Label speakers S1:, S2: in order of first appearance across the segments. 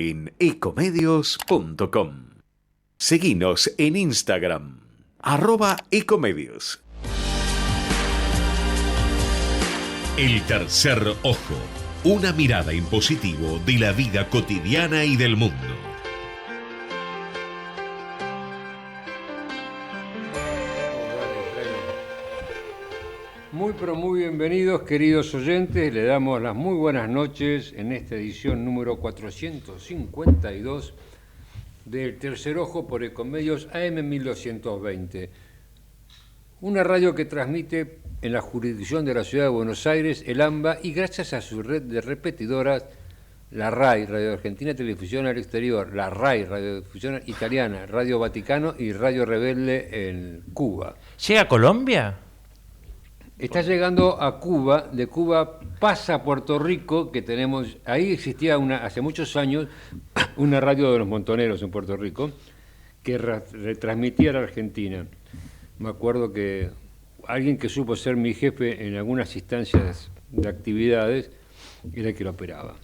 S1: en ecomedios.com. Seguinos en Instagram, @ecomedios. El tercer ojo, una mirada en positivo de la vida cotidiana y del mundo.
S2: Muy pero muy bienvenidos, queridos oyentes. Le damos las muy buenas noches en esta edición número 452 del Tercer Ojo por Ecomedios AM 1220. Una radio que transmite en la jurisdicción de la Ciudad de Buenos Aires, el AMBA, y gracias a su red de repetidoras, la RAI, Radio Argentina Televisión al Exterior, la RAI, Radiodifusión Italiana, Radio Vaticano y Radio Rebelde en Cuba.
S3: ¿Llega a Colombia?
S2: Está llegando a Cuba, de Cuba pasa a Puerto Rico, que tenemos, ahí existía hace muchos años una radio de los Montoneros en Puerto Rico, que retransmitía a la Argentina. Me acuerdo que alguien que supo ser mi jefe en algunas instancias de actividades era el que lo operaba.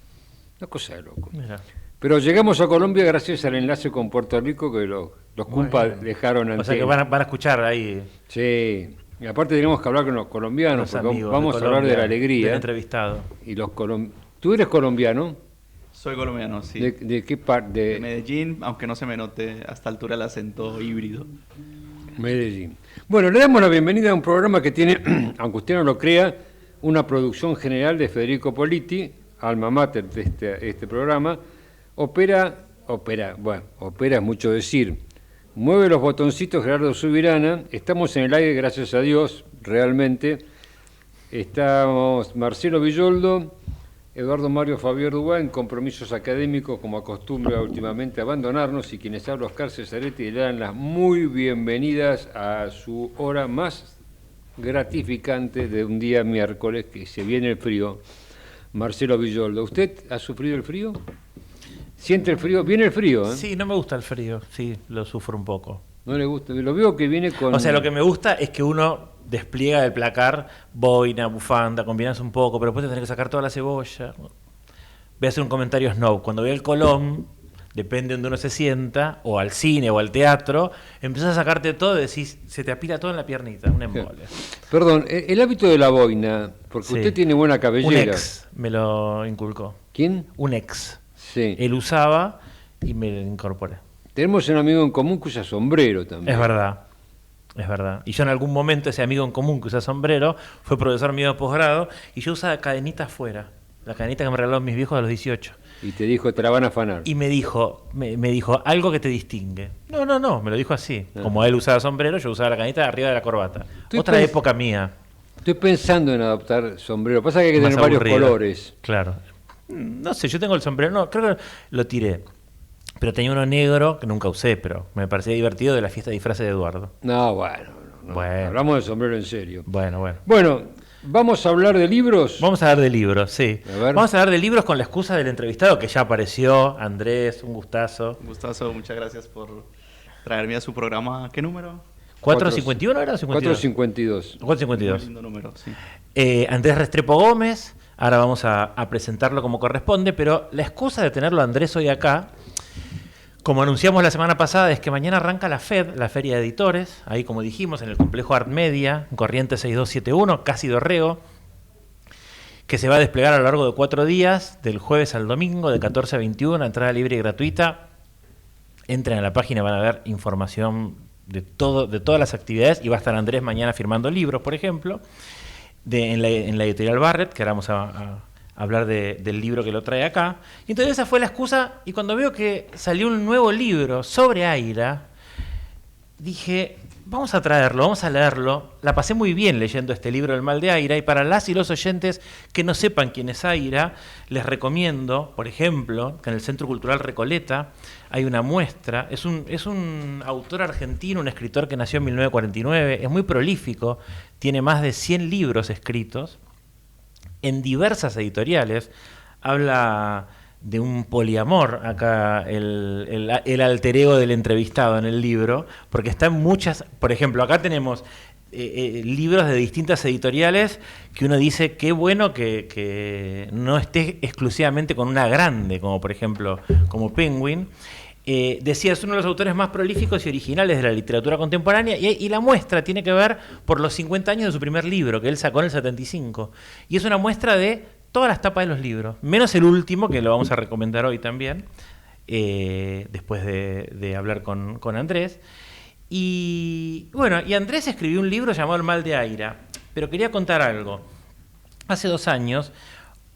S2: Una cosa de loco.
S3: Mira.
S2: Pero llegamos a Colombia gracias al enlace con Puerto Rico que los Cumpa dejaron antes.
S3: O sea que van a escuchar ahí.
S2: Sí. Y aparte tenemos que hablar con los colombianos, porque vamos a hablar de la alegría.
S3: Del entrevistado.
S2: Y ¿Tú eres colombiano?
S4: Soy colombiano, sí.
S2: ¿De qué parte?
S4: De Medellín, aunque no se me note a esta altura el acento híbrido.
S2: Medellín. Bueno, le damos la bienvenida a un programa que tiene, aunque usted no lo crea, una producción general de Federico Politi, alma mater de este programa. Opera es mucho decir. Mueve los botoncitos Gerardo Subirana. Estamos en el aire, gracias a Dios, realmente. Estamos Marcelo Villoldo, Eduardo Mario Fabián Dubá, en compromisos académicos, como acostumbra últimamente abandonarnos, y quienes hablan Oscar Cesaretti le dan las muy bienvenidas a su hora más gratificante de un día miércoles, que se viene el frío. Marcelo Villoldo, ¿usted ha sufrido el frío? ¿Siente el frío? ¿Viene el frío?
S3: Sí, no me gusta el frío, sí, lo sufro un poco.
S2: No le gusta, lo veo que viene con...
S3: O sea, lo que me gusta es que uno despliega del placar boina, bufanda, combinas un poco, pero después te tenés que sacar toda la cebolla. Voy a hacer un comentario snob. Cuando voy al Colón, depende de donde uno se sienta, o al cine o al teatro, empezás a sacarte todo y decís, se te apila todo en la piernita, un embole.
S2: Perdón, el hábito de la boina, porque
S3: Sí.
S2: usted tiene buena cabellera.
S3: Un ex me lo inculcó.
S2: ¿Quién?
S3: Un ex.
S2: Sí.
S3: Él usaba y me lo incorporé.
S2: Tenemos un amigo en común que usa sombrero también.
S3: Es verdad. Y yo en algún momento, ese amigo en común que usa sombrero, fue profesor mío de posgrado, y yo usaba cadenita afuera, la cadenita que me regalaron mis viejos a los 18.
S2: Y te dijo, te la van a afanar.
S3: Y me dijo, algo que te distingue. No, me lo dijo así. Como él usaba sombrero, yo usaba la cadenita de arriba de la corbata. Otra época mía.
S2: Estoy pensando en adoptar sombrero. Pasa que hay que
S3: Más
S2: tener varios
S3: aburrido.
S2: colores.
S3: Claro. No sé, yo tengo el sombrero, no, creo que lo tiré. Pero tenía uno negro que nunca usé, pero me parecía divertido, de la fiesta de disfraces de Eduardo.
S2: No, bueno. Hablamos de sombrero en serio.
S3: Bueno.
S2: Bueno, ¿vamos a hablar de libros?
S3: Vamos a hablar de libros, sí.
S2: A ver.
S3: Vamos a hablar de libros con la excusa del entrevistado que ya apareció, Andrés, un gustazo.
S4: Un gustazo, muchas gracias por traerme a su programa. ¿Qué número?
S3: ¿451 era o 52?
S2: 452.
S3: 452.
S4: Muy lindo número, sí.
S3: Andrés Restrepo Gómez, ahora vamos a presentarlo como corresponde, pero la excusa de tenerlo a Andrés hoy acá, como anunciamos la semana pasada, es que mañana arranca la FED, la Feria de Editores, ahí como dijimos, en el complejo Art Media, en Corrientes 6271, casi Dorrego, que se va a desplegar a lo largo de 4 días, del jueves al domingo, de 14 a 21, entrada libre y gratuita. Entren a la página, van a ver información de todas las actividades, y va a estar Andrés mañana firmando libros, por ejemplo, en la editorial Barrett, que ahora vamos a hablar del libro que lo trae acá. Y entonces esa fue la excusa, y cuando veo que salió un nuevo libro sobre Aira, dije, vamos a traerlo, vamos a leerlo. La pasé muy bien leyendo este libro, El mal de Aira, y para las y los oyentes que no sepan quién es Aira, les recomiendo, por ejemplo, que en el Centro Cultural Recoleta hay una muestra. Es un autor argentino, un escritor que nació en 1949, es muy prolífico, tiene más de 100 libros escritos en diversas editoriales. Habla de un poliamor acá, el alter ego del entrevistado en el libro, porque está en muchas. Por ejemplo, acá tenemos libros de distintas editoriales que uno dice qué bueno que no esté exclusivamente con una grande, como por ejemplo como Penguin. Decía, es uno de los autores más prolíficos y originales de la literatura contemporánea y la muestra tiene que ver por los 50 años de su primer libro, que él sacó en el 75. Y es una muestra de todas las tapas de los libros, menos el último, que lo vamos a recomendar hoy también, después de hablar con Andrés. Y bueno, y Andrés escribió un libro llamado El mal de Aira, pero quería contar algo. Hace 2 años,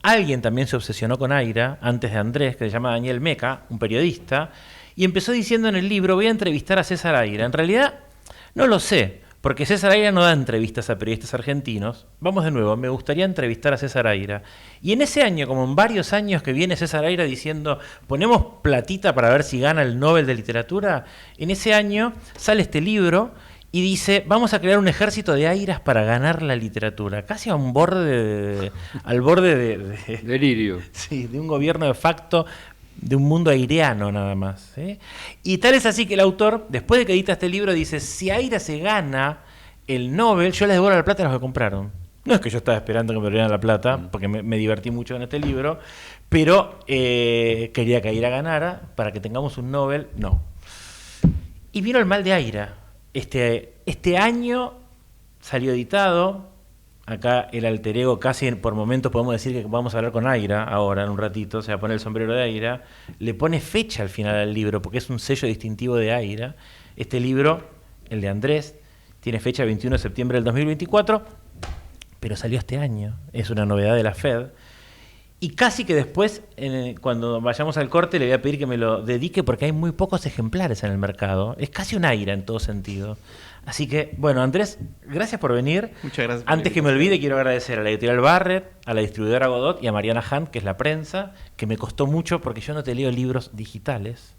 S3: alguien también se obsesionó con Aira, antes de Andrés, que se llama Daniel Meca, un periodista, y empezó diciendo en el libro, voy a entrevistar a César Aira. En realidad, no lo sé, porque César Aira no da entrevistas a periodistas argentinos. Vamos de nuevo, me gustaría entrevistar a César Aira. Y en ese año, como en varios años que viene César Aira diciendo, ponemos platita para ver si gana el Nobel de Literatura, en ese año sale este libro y dice, vamos a crear un ejército de Airas para ganar la literatura. Casi al borde de
S2: Delirio.
S3: sí, de un gobierno de facto, de un mundo aireano nada más. Y tal es así que el autor, después de que edita este libro, dice, si Aira se gana el Nobel, yo les devuelvo la plata a los que compraron. No es que yo estaba esperando que me dieran la plata, porque me divertí mucho en este libro, pero quería que Aira ganara para que tengamos un Nobel. No. Y vino El mal de Aira. Este año salió editado. Acá el alter ego, casi por momentos podemos decir que vamos a hablar con Aira ahora, en un ratito, se va a poner el sombrero de Aira. Le pone fecha al final al libro, porque es un sello distintivo de Aira. Este libro, el de Andrés, tiene fecha 21 de septiembre del 2024, pero salió este año. Es una novedad de la FED. Y casi que después, cuando vayamos al corte, le voy a pedir que me lo dedique, porque hay muy pocos ejemplares en el mercado. Es casi un Aira en todo sentido. Así que, bueno, Andrés, gracias por venir.
S4: Muchas gracias.
S3: Antes que me olvide, quiero agradecer a la editorial Barrett, a la distribuidora Godot y a Mariana Hunt, que es la prensa, que me costó mucho porque yo no te leo libros digitales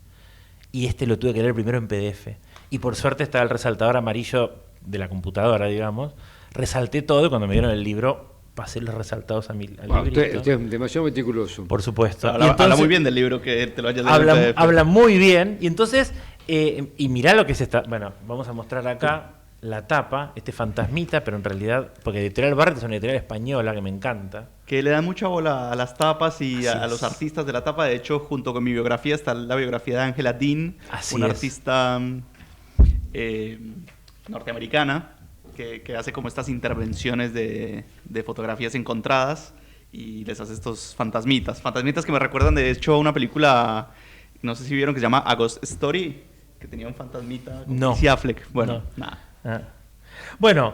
S3: y lo tuve que leer primero en PDF. Y por suerte estaba el resaltador amarillo de la computadora, digamos. Resalté todo y cuando me dieron el libro pasé los resaltados al librito.
S2: Usted es demasiado meticuloso.
S3: Por supuesto.
S4: Habla muy bien del libro, que te lo hayas leído en PDF.
S3: Habla muy bien. Y entonces, y mirá lo que es esta. Bueno, vamos a mostrar acá la tapa, este fantasmita, pero en realidad, porque Editorial Barrett es una editorial española que me encanta.
S4: Que le dan mucha bola a las tapas y a los artistas de la tapa. De hecho, junto con mi biografía está la biografía de Angela Dean, una artista norteamericana que hace como estas intervenciones de fotografías encontradas y les hace estos fantasmitas. Fantasmitas que me recuerdan, de hecho, a una película, no sé si vieron, que se llama A Ghost Story, que tenía un fantasmita con Casey Affleck. Bueno, nada.
S3: Bueno,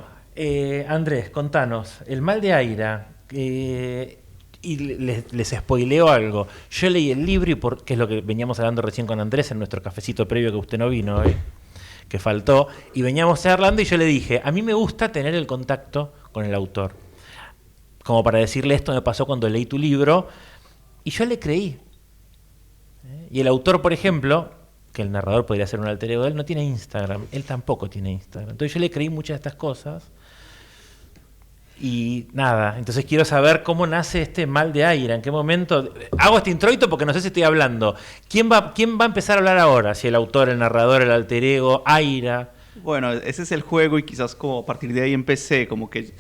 S3: Andrés, contanos, El mal de Aira. Y les spoileo algo. Yo leí el libro, que es lo que veníamos hablando recién con Andrés en nuestro cafecito previo, que usted no vino hoy, que faltó, y veníamos charlando y yo le dije, a mí me gusta tener el contacto con el autor, como para decirle, esto me pasó cuando leí tu libro, y yo le creí. Y el autor, por ejemplo, que el narrador podría ser un alter ego de él, no tiene Instagram, él tampoco tiene Instagram. Entonces yo le creí muchas de estas cosas. Y nada, entonces quiero saber cómo nace este mal de Aira, en qué momento. Hago este introito porque no sé si estoy hablando. ¿Quién va a empezar a hablar ahora? Si el autor, el narrador, el alter ego, Aira.
S4: Bueno, ese es el juego y quizás como a partir de ahí empecé, como que,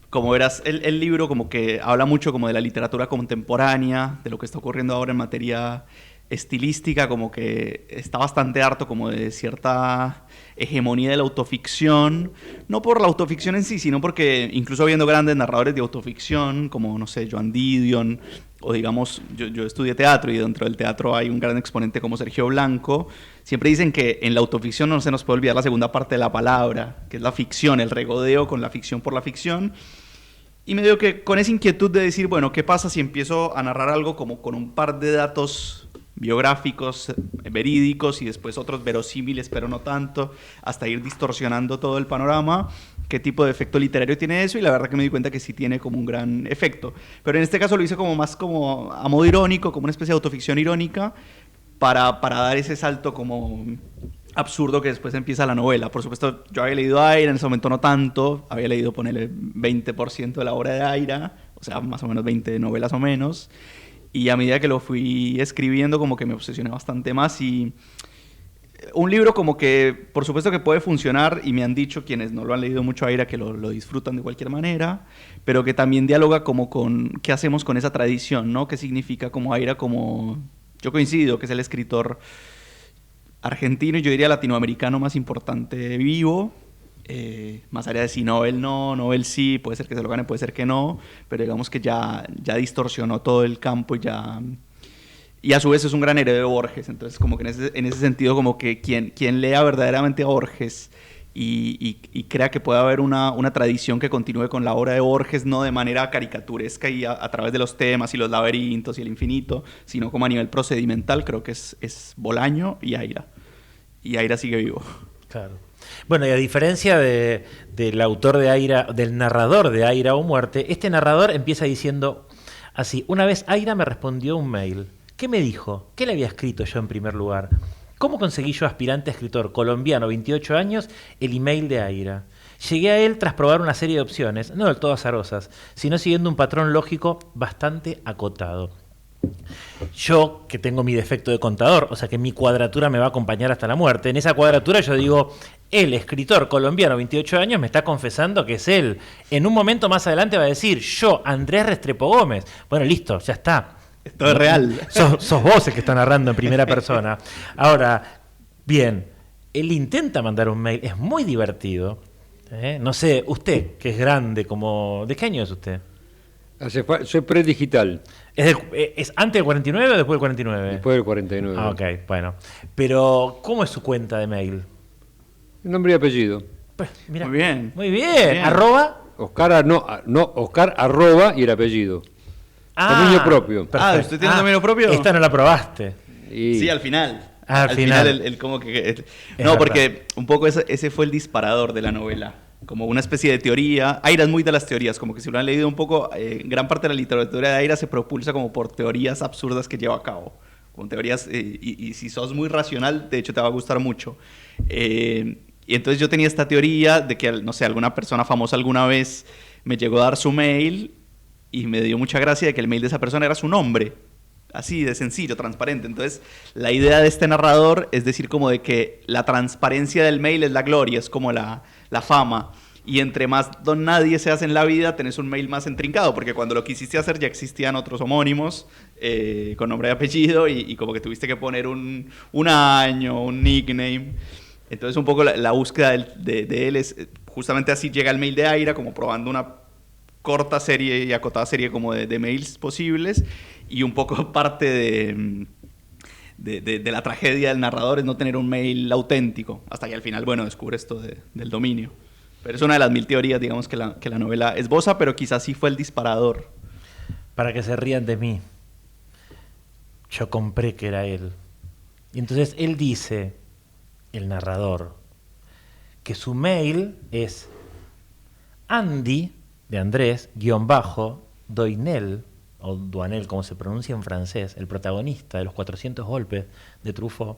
S4: como verás, el libro como que habla mucho como de la literatura contemporánea, de lo que está ocurriendo ahora en materia estilística, como que está bastante harto como de cierta hegemonía de la autoficción, no por la autoficción en sí, sino porque incluso habiendo grandes narradores de autoficción, como, no sé, Joan Didion, o digamos, yo estudié teatro y dentro del teatro hay un gran exponente como Sergio Blanco, siempre dicen que en la autoficción no se nos puede olvidar la segunda parte de la palabra, que es la ficción, el regodeo con la ficción por la ficción. Y medio que con esa inquietud de decir, bueno, ¿qué pasa si empiezo a narrar algo como con un par de datos biográficos, verídicos, y después otros verosímiles, pero no tanto, hasta ir distorsionando todo el panorama? ¿Qué tipo de efecto literario tiene eso? Y la verdad que me di cuenta que sí tiene como un gran efecto. Pero en este caso lo hice como más como a modo irónico, como una especie de autoficción irónica, para dar ese salto como absurdo que después empieza la novela. Por supuesto, yo había leído a Aira, en ese momento no tanto, había leído, ponerle 20% de la obra de Aira, o sea, más o menos 20 novelas o menos, y a medida que lo fui escribiendo como que me obsesioné bastante más y un libro como que, por supuesto que puede funcionar, y me han dicho quienes no lo han leído mucho a Aira que lo disfrutan de cualquier manera, pero que también dialoga como con qué hacemos con esa tradición, ¿no? ¿Qué significa como Aira como... Yo coincido que es el escritor argentino y yo diría latinoamericano más importante vivo, más allá de si Nobel no, Nobel sí, puede ser que se lo gane, puede ser que no, pero digamos que ya distorsionó todo el campo y a su vez es un gran heredero de Borges, entonces como que en ese sentido como que quien lea verdaderamente a Borges y crea que puede haber una tradición que continúe con la obra de Borges, no de manera caricaturesca y a través de los temas y los laberintos y el infinito, sino como a nivel procedimental, creo que es Bolaño y Aira. Y Aira sigue vivo.
S3: Claro. Bueno, y a diferencia del autor de Aira, del narrador de Aira o Muerte, este narrador empieza diciendo así: una vez Aira me respondió un mail. ¿Qué me dijo? ¿Qué le había escrito yo en primer lugar? ¿Cómo conseguí yo, aspirante a escritor colombiano, 28 años, el email de Aira? Llegué a él tras probar una serie de opciones, no del todo azarosas, sino siguiendo un patrón lógico bastante acotado. Yo, que tengo mi defecto de contador, o sea que mi cuadratura me va a acompañar hasta la muerte, en esa cuadratura yo digo, el escritor colombiano, 28 años, me está confesando que es él. En un momento más adelante va a decir, yo, Andrés Restrepo Gómez. Bueno, listo, ya está.
S4: Esto es real.
S3: Sos vos el que está narrando en primera persona. Ahora, bien, él intenta mandar un mail, es muy divertido. No sé, usted, que es grande, como... ¿De qué año es usted?
S2: Soy predigital.
S3: ¿Es antes del 49 o después del 49?
S2: Después del 49.
S3: Ah, ok, bueno. Pero, ¿cómo es su cuenta de mail?
S2: Nombre y apellido.
S3: Pues, mirá,
S4: Muy bien.
S3: Muy bien.
S4: Bien.
S3: Arroba.
S2: Oscar, Oscar arroba y el apellido. Dominio propio.
S3: Perfecto.
S4: ¿Usted tiene dominio propio?
S3: Esta no la probaste.
S2: Y
S4: Sí, al final.
S3: Al final.
S4: el como que...
S3: Es
S4: no,
S3: verdad.
S4: porque un poco ese fue el disparador de la novela. Como una especie de teoría. Aira es muy de las teorías, como que si lo han leído un poco, gran parte de la literatura de Aira se propulsa como por teorías absurdas que lleva a cabo. Como teorías, y si sos muy racional, de hecho te va a gustar mucho. Y entonces yo tenía esta teoría de que, no sé, alguna persona famosa alguna vez me llegó a dar su mail y me dio mucha gracia de que el mail de esa persona era su nombre. Así de sencillo, transparente. Entonces, la idea de este narrador es decir como de que la transparencia del mail es la gloria, es como la fama. Y entre más don nadie seas en la vida, tenés un mail más intrincado, porque cuando lo quisiste hacer ya existían otros homónimos con nombre y apellido y como que tuviste que poner un año, un nickname. Entonces, un poco la búsqueda de él es justamente así llega el mail de Aira, como probando una corta serie y acotada serie como de mails posibles, y un poco parte de la tragedia del narrador es no tener un mail auténtico, hasta que al final, bueno, descubre esto del dominio. Pero es una de las 1000 teorías, digamos, que la novela esboza, pero quizás sí fue el disparador.
S3: Para que se rían de mí. Yo compré que era él. Y entonces él dice, el narrador, que su mail es Andy, de Andrés, _Doinel, o Duanel, como se pronuncia en francés, el protagonista de los 400 golpes de Truffaut,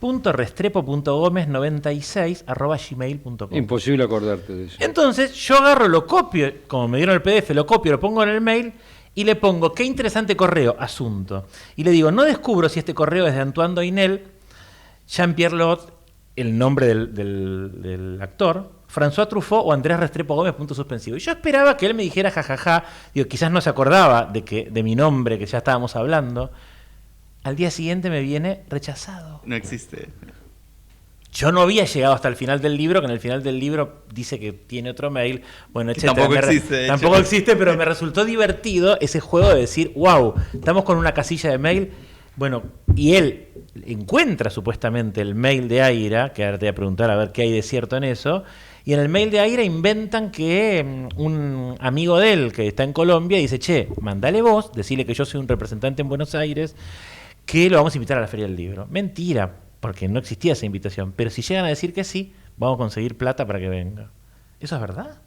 S3: .restrepo.gomes96 @gmail.com.
S2: imposible acordarte de eso.
S3: Entonces yo agarro, lo copio, como me dieron el PDF, lo copio, lo pongo en el mail y le pongo, qué interesante correo, asunto. Y le digo, no descubro si este correo es de Antoine Doinel, Jean-Pierre Lot, el nombre del actor, François Truffaut o Andrés Restrepo Gómez, punto suspensivo. Y yo esperaba que él me dijera jajaja, digo, quizás no se acordaba de mi nombre, que ya estábamos hablando. Al día siguiente me viene rechazado.
S4: No existe.
S3: Yo no había llegado hasta el final del libro, que en el final del libro dice que tiene otro mail. Bueno, etcétera.
S4: Tampoco existe, de
S3: Tampoco
S4: hecho.
S3: existe, pero me resultó divertido ese juego de decir, wow, estamos con una casilla de mail. Bueno, y él encuentra supuestamente el mail de Aira, que ahora te voy a preguntar a ver qué hay de cierto en eso, y en el mail de Aira inventan que un amigo de él que está en Colombia dice, che, mandale vos, decile que yo soy un representante en Buenos Aires, que lo vamos a invitar a la Feria del Libro. Mentira, porque no existía esa invitación, pero si llegan a decir que sí, vamos a conseguir plata para que venga. ¿Eso es verdad?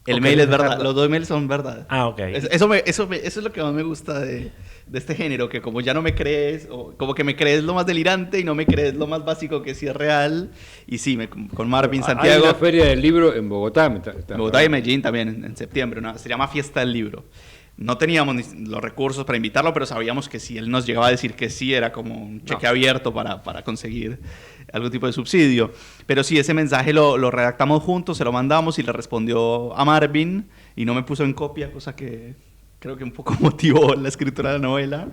S4: El
S3: Ok,
S4: mail es
S3: me
S4: verdad,
S3: falta.
S4: los dos mails son verdad.
S3: Ah, ok.
S4: Eso es lo que más me gusta de este género, que como ya no me crees, o como que me crees lo más delirante y no me crees lo más básico que sí es real. Y sí, con Marvin
S2: Hay
S4: Santiago,
S2: una feria del libro en Bogotá.
S4: Bogotá y Medellín también en septiembre, se llama Fiesta del Libro. no teníamos ni los recursos para invitarlo, pero sabíamos que si él nos llegaba a decir que sí, era como un cheque abierto para conseguir algún tipo de subsidio. Pero sí, ese mensaje lo redactamos juntos, se lo mandamos y le respondió a Marvin y no me puso en copia, cosa que creo que un poco motivó la escritura de la novela.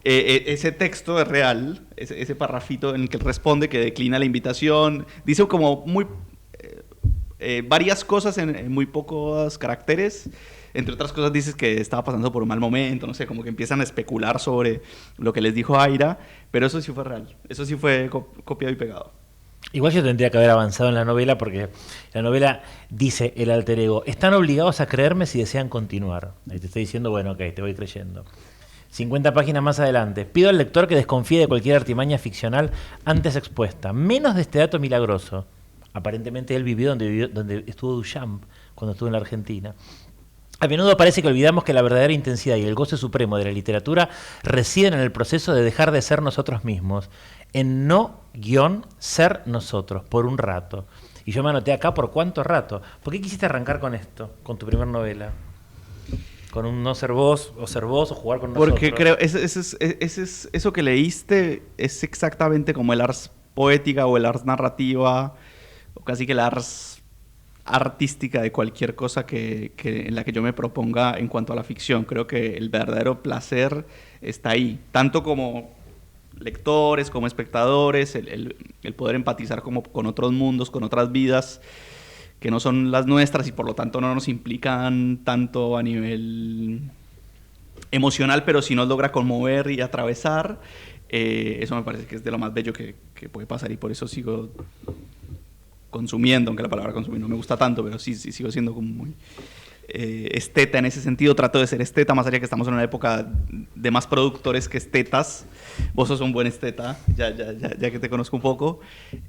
S4: Ese texto es real, ese parrafito en el que él responde que declina la invitación, dice como varias cosas en muy pocos caracteres. Entre otras cosas dices que estaba pasando por un mal momento, no sé, como que empiezan a especular sobre lo que les dijo Aira, pero eso sí fue real, eso sí fue copiado y pegado.
S3: Igual yo tendría que haber avanzado en la novela porque la novela dice el alter ego, están obligados a creerme si desean continuar. Ahí te estoy diciendo, bueno, ok, te voy creyendo. 50 páginas más adelante, pido al lector que desconfíe de cualquier artimaña ficcional antes expuesta, menos de este dato milagroso. Aparentemente él vivió donde estuvo Duchamp cuando estuvo en la Argentina. A menudo parece que olvidamos que la verdadera intensidad y el goce supremo de la literatura residen en el proceso de dejar de ser nosotros mismos, en ser nosotros, por un rato. Y yo me anoté acá por cuánto rato. ¿Por qué quisiste arrancar con esto, con tu primer novela? Con un no ser vos, o jugar con nosotros.
S4: Porque creo, eso que leíste es exactamente como el ars poética o el ars narrativa, o casi que el ars artística de cualquier cosa en la que yo me proponga en cuanto a la ficción. Creo que el verdadero placer está ahí, tanto como lectores, como espectadores, el poder empatizar como con otros mundos, con otras vidas que no son las nuestras y por lo tanto no nos implican tanto a nivel emocional, pero sí nos logra conmover y atravesar. Eso me parece que es de lo más bello que puede pasar y por eso sigo consumiendo, aunque la palabra consumir no me gusta tanto, pero sí sigo siendo como muy esteta en ese sentido. Trato de ser esteta, más allá que estamos en una época de más productores que estetas. Vos sos un buen esteta, ya que te conozco un poco.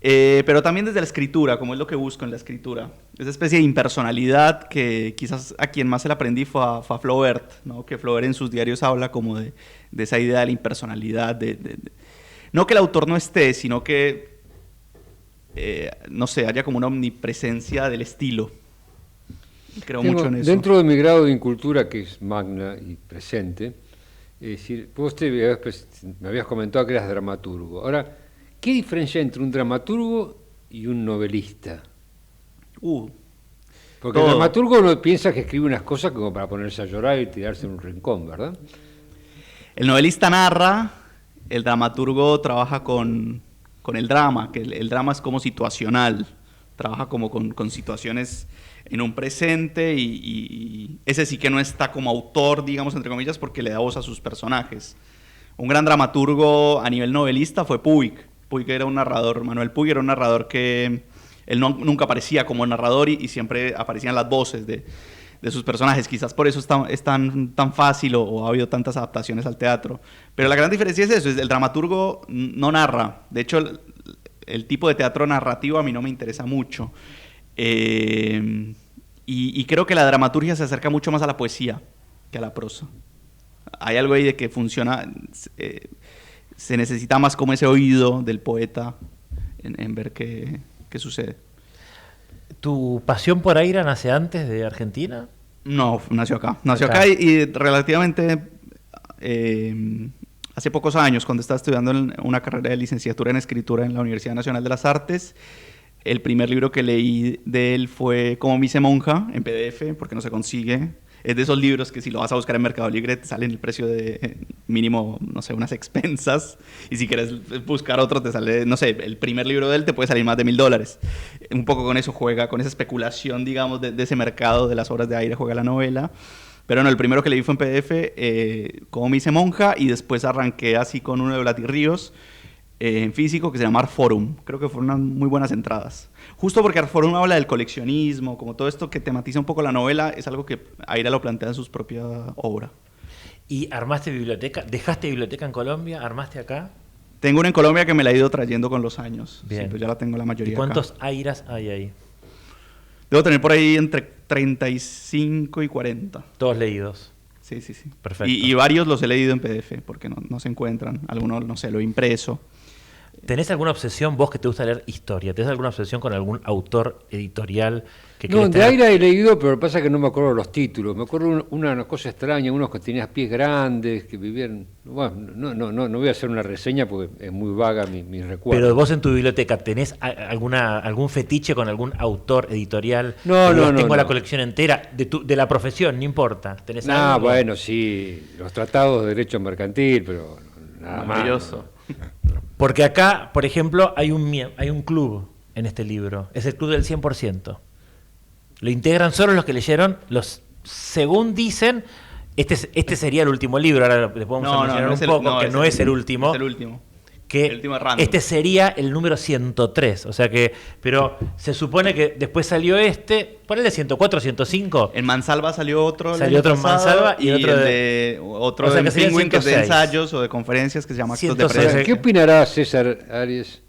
S4: Pero también desde la escritura, como es lo que busco en la escritura. Esa especie de impersonalidad que quizás a quien más se la aprendí fue a Flaubert, ¿no? Que Flaubert en sus diarios habla como de esa idea de la impersonalidad, no que el autor no esté, sino que no sé, haya como una omnipresencia del estilo. Creo mucho en eso.
S2: Dentro de mi grado de incultura, que es magna y presente, es decir, vos me habías comentado que eras dramaturgo. Ahora, ¿qué diferencia hay entre un dramaturgo y un novelista? Porque el dramaturgo no piensa que escribe unas cosas como para ponerse a llorar y tirarse en un rincón, ¿verdad?
S4: El novelista narra, el dramaturgo trabaja con el drama, que el drama es como situacional, trabaja como con situaciones en un presente y ese sí que no está como autor, digamos, entre comillas, porque le da voz a sus personajes. Un gran dramaturgo a nivel novelista fue Puig. Puig era un narrador, Manuel Puig era un narrador que él nunca aparecía como narrador y siempre aparecían las voces de sus personajes. Quizás por eso es tan fácil o ha habido tantas adaptaciones al teatro. Pero la gran diferencia es eso, el dramaturgo no narra. De hecho, el tipo de teatro narrativo a mí no me interesa mucho. Y creo que la dramaturgia se acerca mucho más a la poesía que a la prosa. Hay algo ahí de que funciona, se necesita más como ese oído del poeta en ver qué sucede.
S3: ¿Tu pasión por Aira nace antes de Argentina?
S4: No, nació acá. Nació acá y relativamente hace pocos años, cuando estaba estudiando una carrera de licenciatura en escritura en la Universidad Nacional de las Artes, el primer libro que leí de él fue Cómo me hice monja, en PDF, porque no se consigue. Es de esos libros que si lo vas a buscar en Mercado Libre te sale en el precio de mínimo, no sé, unas expensas. Y si quieres buscar otro te sale, no sé, el primer libro de él te puede salir más de $1,000. Un poco con eso juega, con esa especulación, digamos, de ese mercado de las obras de Aira juega la novela. Pero no, el primero que leí fue en PDF, Cómo me hice monja, y después arranqué así con uno de Blatty Ríos, en físico, que se llama Art Forum. Creo que fueron unas muy buenas entradas. Justo porque Art Forum habla del coleccionismo, como todo esto que tematiza un poco la novela, es algo que Aira lo plantea en su propia obra.
S3: ¿Y armaste biblioteca? ¿Dejaste biblioteca en Colombia? ¿Armaste acá?
S4: Tengo una en Colombia que me la he ido trayendo con los años.
S3: Bien.
S4: Sí, pues ya la tengo la mayoría.
S3: ¿Y cuántos
S4: acá.
S3: Airas hay ahí?
S4: Debo tener por ahí entre 35 y 40.
S3: Todos leídos.
S4: Sí.
S3: Perfecto.
S4: Y varios los he leído en PDF, porque no se encuentran. Algunos, no sé, lo he impreso.
S3: ¿Tenés alguna obsesión, vos que te gusta leer historia, tenés alguna obsesión con algún autor editorial que
S2: No,
S3: querés
S2: de
S3: tener?
S2: Aira he leído, pero pasa que no me acuerdo los títulos. Me acuerdo una cosa extraña, unos que tenían pies grandes, que vivían... Bueno, no voy a hacer una reseña porque es muy vaga mi recuerdo.
S3: Pero vos en tu biblioteca, ¿tenés algún fetiche con algún autor editorial?
S2: No,
S3: Que digas,
S2: no,
S3: tengo la
S2: no.
S3: colección entera, de la profesión, no importa. ¿Tenés
S2: Ah,
S3: algo?
S2: bueno, sí, los tratados de derecho mercantil, pero nada más.
S4: Maravilloso.
S3: Porque acá, por ejemplo, hay un club en este libro. Es el club del 100%. Lo integran solo los que leyeron, según dicen, este sería el último libro. Ahora les podemos mencionar un poco, que no es el último.
S4: Es el último.
S3: Que
S4: El último es random.
S3: este sería el número 103. O sea que, pero se supone que después salió ponele 104, 105.
S4: En Mansalva salió otro. el
S3: Salió
S4: año
S3: otro en
S4: pasado,
S3: Mansalva y otro
S4: otro
S3: o sea
S4: en
S3: que sería
S4: Penguin, que es de
S3: 106.
S4: ensayos o de conferencias, que se llama Actos de
S3: 106.
S4: Presencia.
S2: ¿Qué opinará César Aries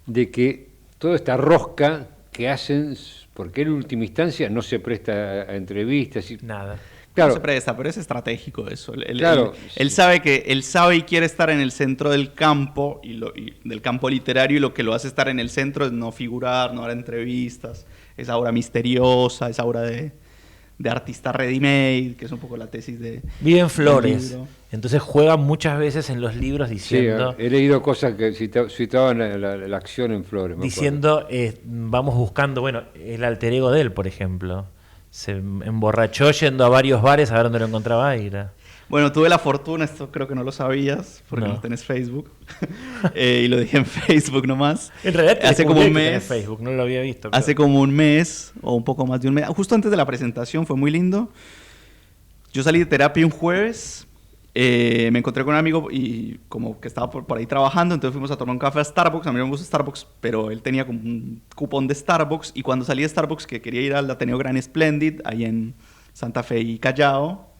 S2: de que toda esta rosca que hacen, porque él en última instancia no se presta a entrevistas?
S3: Nada.
S2: Claro,
S4: No se presta, pero es estratégico eso.
S2: Claro.
S4: Él sabe y quiere estar en el centro del campo y del campo literario, y lo que lo hace estar en el centro es no figurar, no dar entrevistas, esa aura misteriosa, esa aura de artista ready-made, que es un poco la tesis de...
S3: Vive en
S4: del
S3: Flores.
S4: libro.
S3: Entonces juega muchas veces en los libros
S2: sí,
S3: diciendo...
S2: he leído cosas que citaban la acción en Flores. me acuerdo.
S3: diciendo, vamos buscando, bueno, el alter ego de él, por ejemplo. Se emborrachó yendo a varios bares a ver dónde lo encontraba Aira.
S4: Bueno, tuve la fortuna, esto creo que no lo sabías, porque no, tenés Facebook, y lo dije en Facebook nomás.
S3: En realidad te
S4: hace como
S3: descubrí
S4: un
S3: que tenés
S4: mes,
S3: Facebook, no lo había visto.
S4: hace como un mes, o un poco más de un mes, justo antes de la presentación, fue muy lindo. Yo salí de terapia un jueves, me encontré con un amigo y como que estaba por ahí trabajando, entonces fuimos a tomar un café a Starbucks. A mí no me gusta Starbucks, pero él tenía como un cupón de Starbucks, y cuando salí de Starbucks, que quería ir al Ateneo Gran Splendid, ahí en Santa Fe y Callao,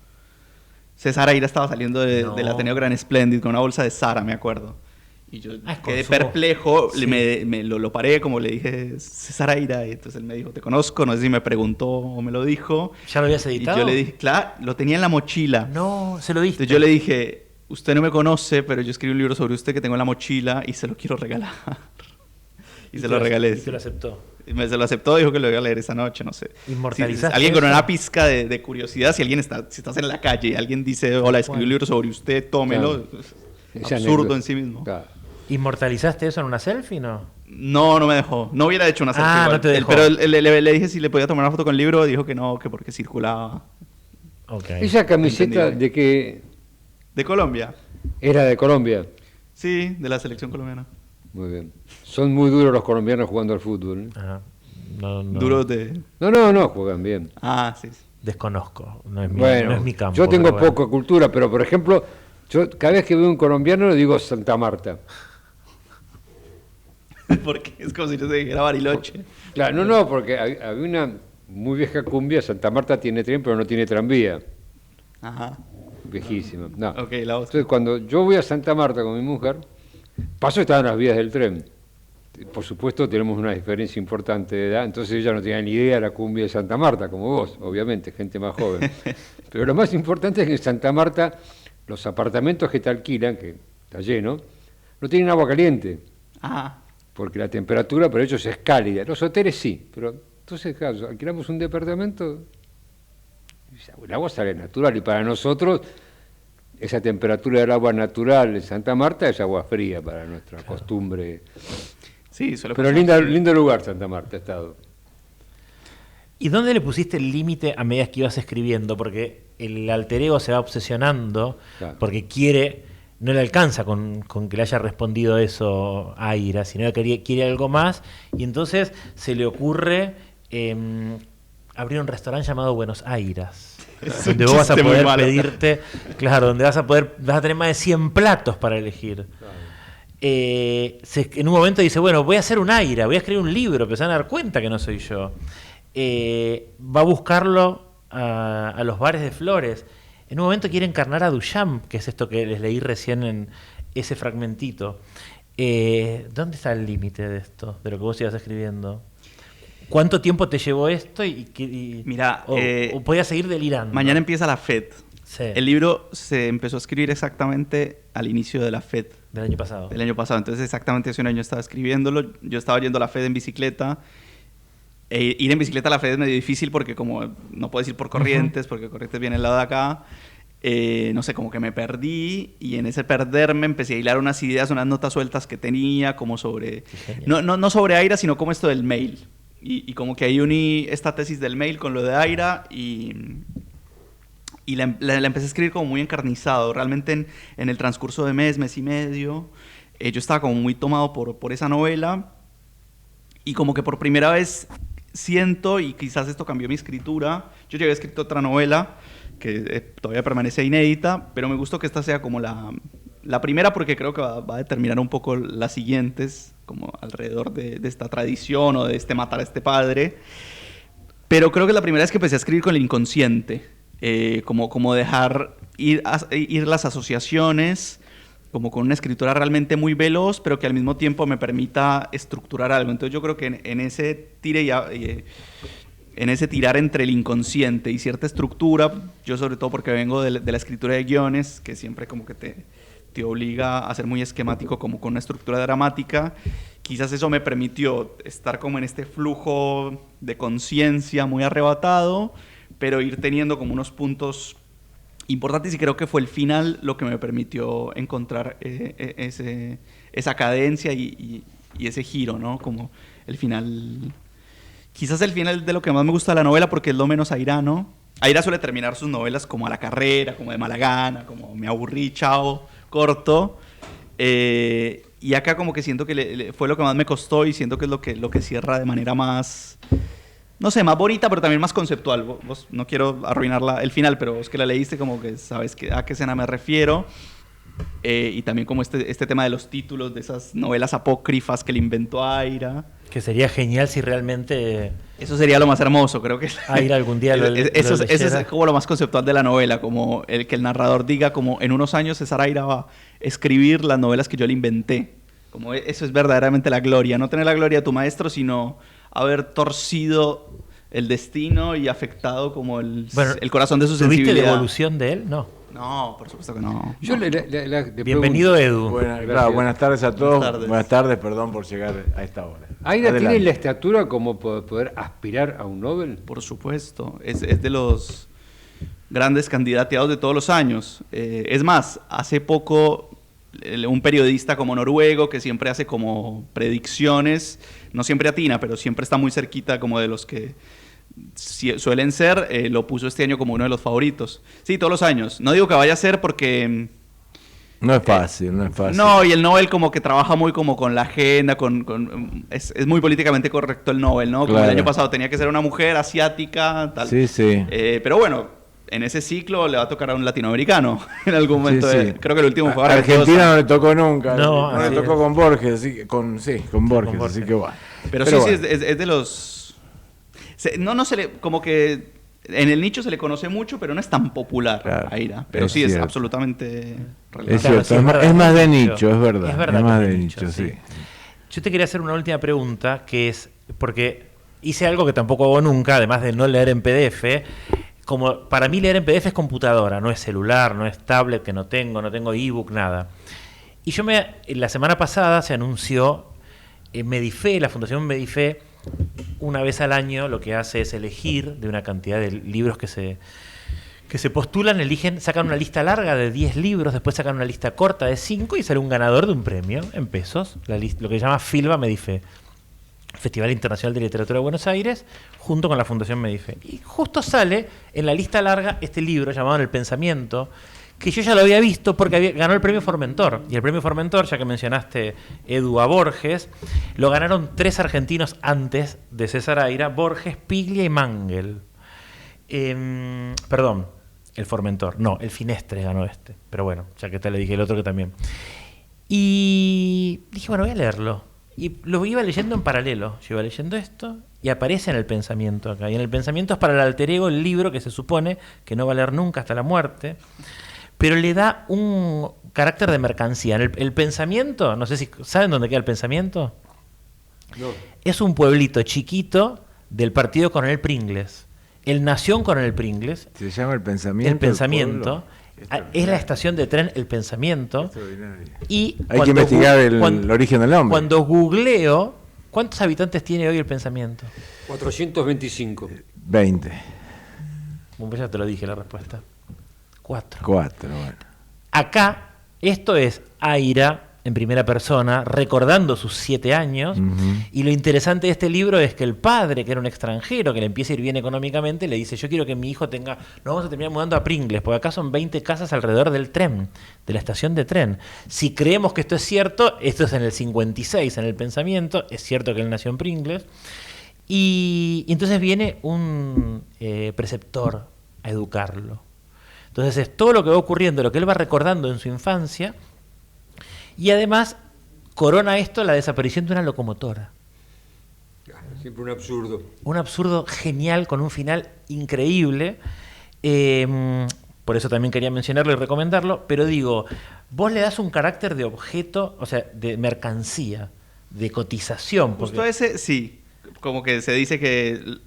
S4: César Aira estaba saliendo del Ateneo Gran Splendid con una bolsa de Zara, me acuerdo. Y yo quedé perplejo,
S3: Sí.
S4: lo paré, como le dije, César Aira, y entonces él me dijo, te conozco, no sé si me preguntó o me lo dijo.
S3: ¿Ya lo habías
S4: Y
S3: editado?
S4: yo le dije, claro, lo tenía en la mochila.
S3: No, se lo diste.
S4: Entonces yo le dije, usted no me conoce, pero yo escribí un libro sobre usted que tengo en la mochila y se lo quiero regalar. Y se lo regalé.
S3: Y te lo aceptó.
S4: Se lo aceptó, dijo que lo iba a leer esa noche, no sé.
S3: ¿Inmortalizaste
S4: Si alguien con
S3: eso?
S4: una pizca de curiosidad, si estás en la calle y alguien dice, hola, escribí un libro sobre usted, tómelo.
S2: Claro.
S4: Es
S2: Esa
S4: absurdo
S2: anécdota.
S4: en sí mismo.
S2: Claro.
S3: ¿Inmortalizaste eso en una selfie, no?
S4: No me dejó. No hubiera hecho una selfie
S3: Ah,
S4: igual.
S3: no te dejó.
S4: Pero le dije si le podía tomar una foto con el libro, dijo que no, que porque circulaba.
S3: Ok.
S2: Esa camiseta
S4: Entendido.
S2: de que
S4: ¿De Colombia?
S2: era de Colombia.
S4: Sí, de la selección colombiana.
S2: Muy bien. Son muy duros los colombianos jugando al fútbol.
S3: Ajá. No,
S4: Duros de...
S2: No, juegan bien.
S4: Ah, sí.
S3: Desconozco. No es mi,
S2: Bueno,
S3: no es mi campo.
S2: yo tengo
S3: pero bueno.
S2: poca cultura, pero por ejemplo, yo cada vez que veo un colombiano le digo Santa Marta.
S4: Porque es como si yo se dijera Bariloche.
S2: Claro, no, porque había una muy vieja cumbia, Santa Marta tiene tren, pero no tiene tranvía.
S4: Ajá.
S2: Viejísima. No.
S4: Ok, la otra.
S2: Entonces, cuando yo voy a Santa Marta con mi mujer, paso estaban las vías del tren. Por supuesto, tenemos una diferencia importante de edad, entonces ella no tenía ni idea de la cumbia de Santa Marta, como vos, obviamente, gente más joven. Pero lo más importante es que en Santa Marta, los apartamentos que te alquilan, que está lleno, no tienen agua caliente,
S4: Ajá.
S2: porque la temperatura para ellos es cálida. Los hoteles sí, pero entonces, claro, alquilamos un departamento, el agua sale natural, y para nosotros esa temperatura del agua natural en Santa Marta es agua fría para nuestra costumbre.
S4: Sí, suele
S2: Pero
S4: pasar.
S2: lindo lugar Santa Marta ha estado.
S3: ¿Y dónde le pusiste el límite a medida que ibas escribiendo? Porque el alter ego se va obsesionando,
S2: Claro.
S3: porque no le alcanza con que le haya respondido eso a Aira, sino que quiere algo más, y entonces se le ocurre abrir un restaurante llamado Buenos Aires,
S4: Es un
S3: donde vos vas a
S4: chiste muy
S3: poder
S4: malo.
S3: pedirte, claro, donde vas a tener más de 100 platos para elegir. En un momento dice, bueno, voy a hacer un Aira, voy a escribir un libro, pero se van a dar cuenta que no soy yo. Va a buscarlo a los bares de Flores. En un momento quiere encarnar a Duchamp, que es esto que les leí recién en ese fragmentito. ¿Dónde está el límite de esto, de lo que vos ibas escribiendo? ¿Cuánto tiempo te llevó esto?
S4: Mira,
S3: o podías seguir delirando.
S4: Mañana empieza la FED.
S3: Sí.
S4: El libro se empezó a escribir exactamente al inicio de la FED.
S3: Del año pasado.
S4: El año pasado. Entonces, exactamente hace un año estaba escribiéndolo. Yo estaba yendo a la FED en bicicleta. Ir en bicicleta a la FED es medio difícil porque como no puedes ir por Corrientes, porque Corrientes viene al lado de acá. No sé, como que me perdí y en ese perderme empecé a hilar unas ideas, unas notas sueltas que tenía como sobre... No sobre Aira, sino como esto del mail. Y como que ahí uní esta tesis del mail con lo de Aira y la empecé a escribir como muy encarnizado. Realmente en el transcurso de mes y medio, yo estaba como muy tomado por esa novela y como que por primera vez siento, y quizás esto cambió mi escritura, yo ya había escrito otra novela que todavía permanece inédita, pero me gustó que esta sea como la primera porque creo que va a determinar un poco las siguientes, como alrededor de esta tradición o de este matar a este padre. Pero creo que la primera vez que empecé a escribir con el inconsciente, como dejar ir las asociaciones, como con una escritura realmente muy veloz, pero que al mismo tiempo me permita estructurar algo. Entonces yo creo que en ese en ese tirar entre el inconsciente y cierta estructura, yo sobre todo porque vengo de la escritura de guiones, que siempre como que te obliga a ser muy esquemático como con una estructura dramática, quizás eso me permitió estar como en este flujo de conciencia muy arrebatado, pero ir teniendo como unos puntos importantes y creo que fue el final lo que me permitió encontrar esa cadencia y ese giro, ¿no? Como el final... Quizás el final de lo que más me gusta de la novela porque es lo menos airano. Aira suele terminar sus novelas como a la carrera, como de mala gana, como me aburrí, chao, corto. Y acá como que siento que fue lo que más me costó y siento que es lo que cierra de manera más, no sé, más bonita, pero también más conceptual. Vos no quiero arruinar el final, pero vos que la leíste como que sabes a qué escena me refiero. Y también como este tema de los títulos de esas novelas apócrifas que le inventó Aira.
S3: Que sería genial si realmente...
S4: Eso sería lo más hermoso, creo que...
S3: Aira algún día
S4: eso es como lo más conceptual de la novela, como que el narrador diga como en unos años César Aira va a escribir las novelas que yo le inventé. Como eso es verdaderamente la gloria, no tener la gloria de tu maestro, sino haber torcido el destino y afectado como el corazón de su sensibilidad.
S3: ¿Tuviste devolución de él?
S4: No, por supuesto que no.
S2: Yo le
S3: Bienvenido, Edu.
S5: Buenas tardes a todos.
S4: Buenas
S5: tardes, perdón por llegar a esta hora.
S2: ¿Aira tiene la estatura como poder aspirar a un Nobel?
S4: Por supuesto, es de los grandes candidateados de todos los años. Es más, hace poco un periodista como noruego que siempre hace como predicciones, no siempre atina, pero siempre está muy cerquita como de los que suelen ser, lo puso este año como uno de los favoritos. Sí, todos los años. No digo que vaya a ser porque...
S5: No es fácil.
S4: No, y el Nobel como que trabaja muy como con la agenda, es muy políticamente correcto el Nobel, ¿no? Como
S5: claro.
S4: El año pasado tenía que ser una mujer asiática, tal.
S5: Sí.
S4: Pero bueno, en ese ciclo le va a tocar a un latinoamericano en algún momento.
S5: Sí.
S4: Creo que el último fue
S5: a Argentina no le tocó nunca.
S3: No
S5: le tocó con Borges, con Borges, así que bueno.
S4: Pero sí,
S5: bueno.
S4: es de los... No se le... Como que en el nicho se le conoce mucho, pero no es tan popular,
S5: claro,
S4: Aira. Pero sí,
S5: cierto.
S4: es absolutamente relevante.
S5: Es cierto,
S3: sí,
S5: es más de nicho, es verdad.
S3: Es verdad,
S5: más
S3: que
S5: de nicho, sí.
S3: Yo te quería hacer una última pregunta, que es, porque hice algo que tampoco hago nunca, además de no leer en PDF. Como para mí leer en PDF es computadora, no es celular, no es tablet, que no tengo ebook, nada. Y la semana pasada se anunció Medife, la Fundación Medife, una vez al año lo que hace es elegir de una cantidad de libros que se postulan, sacan una lista larga de 10 libros, después sacan una lista corta de 5 y sale un ganador de un premio en pesos, lo que se llama Filba Medife, Festival Internacional de Literatura de Buenos Aires, junto con la Fundación Medife. Y justo sale en la lista larga este libro llamado En el Pensamiento, que yo ya lo había visto porque ganó el premio Formentor. Y el premio Formentor, ya que mencionaste Edu a Borges, lo ganaron 3 argentinos antes de César Aira: Borges, Piglia y Mangel. Perdón, el Formentor. No, el Finestre ganó este. Pero bueno, ya que te le dije el otro que también. Y dije, bueno, voy a leerlo. Y lo iba leyendo en paralelo. Yo iba leyendo esto y aparece En el Pensamiento acá. Y En el Pensamiento es para el alter ego el libro que se supone que no va a leer nunca hasta la muerte, pero le da un carácter de mercancía. El Pensamiento, no sé si saben dónde queda El Pensamiento.
S2: No.
S3: Es un pueblito chiquito del partido Coronel Pringles. El Nación Coronel Pringles.
S5: Se llama El Pensamiento.
S3: El Pensamiento.
S5: Pueblo.
S3: Es la estación de tren El Pensamiento. Y
S5: hay que investigar el origen del nombre.
S3: Cuando googleo, ¿cuántos habitantes tiene hoy El Pensamiento?
S2: 425.
S5: 20.
S3: Bueno, ya te lo dije la respuesta. 4.
S5: Bueno.
S3: Acá, esto es Aira en primera persona, recordando sus 7 años, y lo interesante de este libro es que el padre, que era un extranjero, que le empieza a ir bien económicamente, le dice, yo quiero que mi hijo tenga, nos vamos a terminar mudando a Pringles, porque acá son 20 casas alrededor del tren, de la estación de tren. Si creemos que esto es cierto, esto es en el 56, en El Pensamiento, es cierto que él nació en Pringles, y entonces viene un preceptor a educarlo. Entonces es todo lo que va ocurriendo, lo que él va recordando en su infancia. Y además corona esto la desaparición de una locomotora.
S2: Siempre un absurdo.
S3: Un absurdo genial con un final increíble. Por eso también quería mencionarlo y recomendarlo. Pero digo, vos le das un carácter de objeto, o sea, de mercancía, de cotización.
S4: Justo
S3: Porque...
S4: ese, sí. Como que se dice que...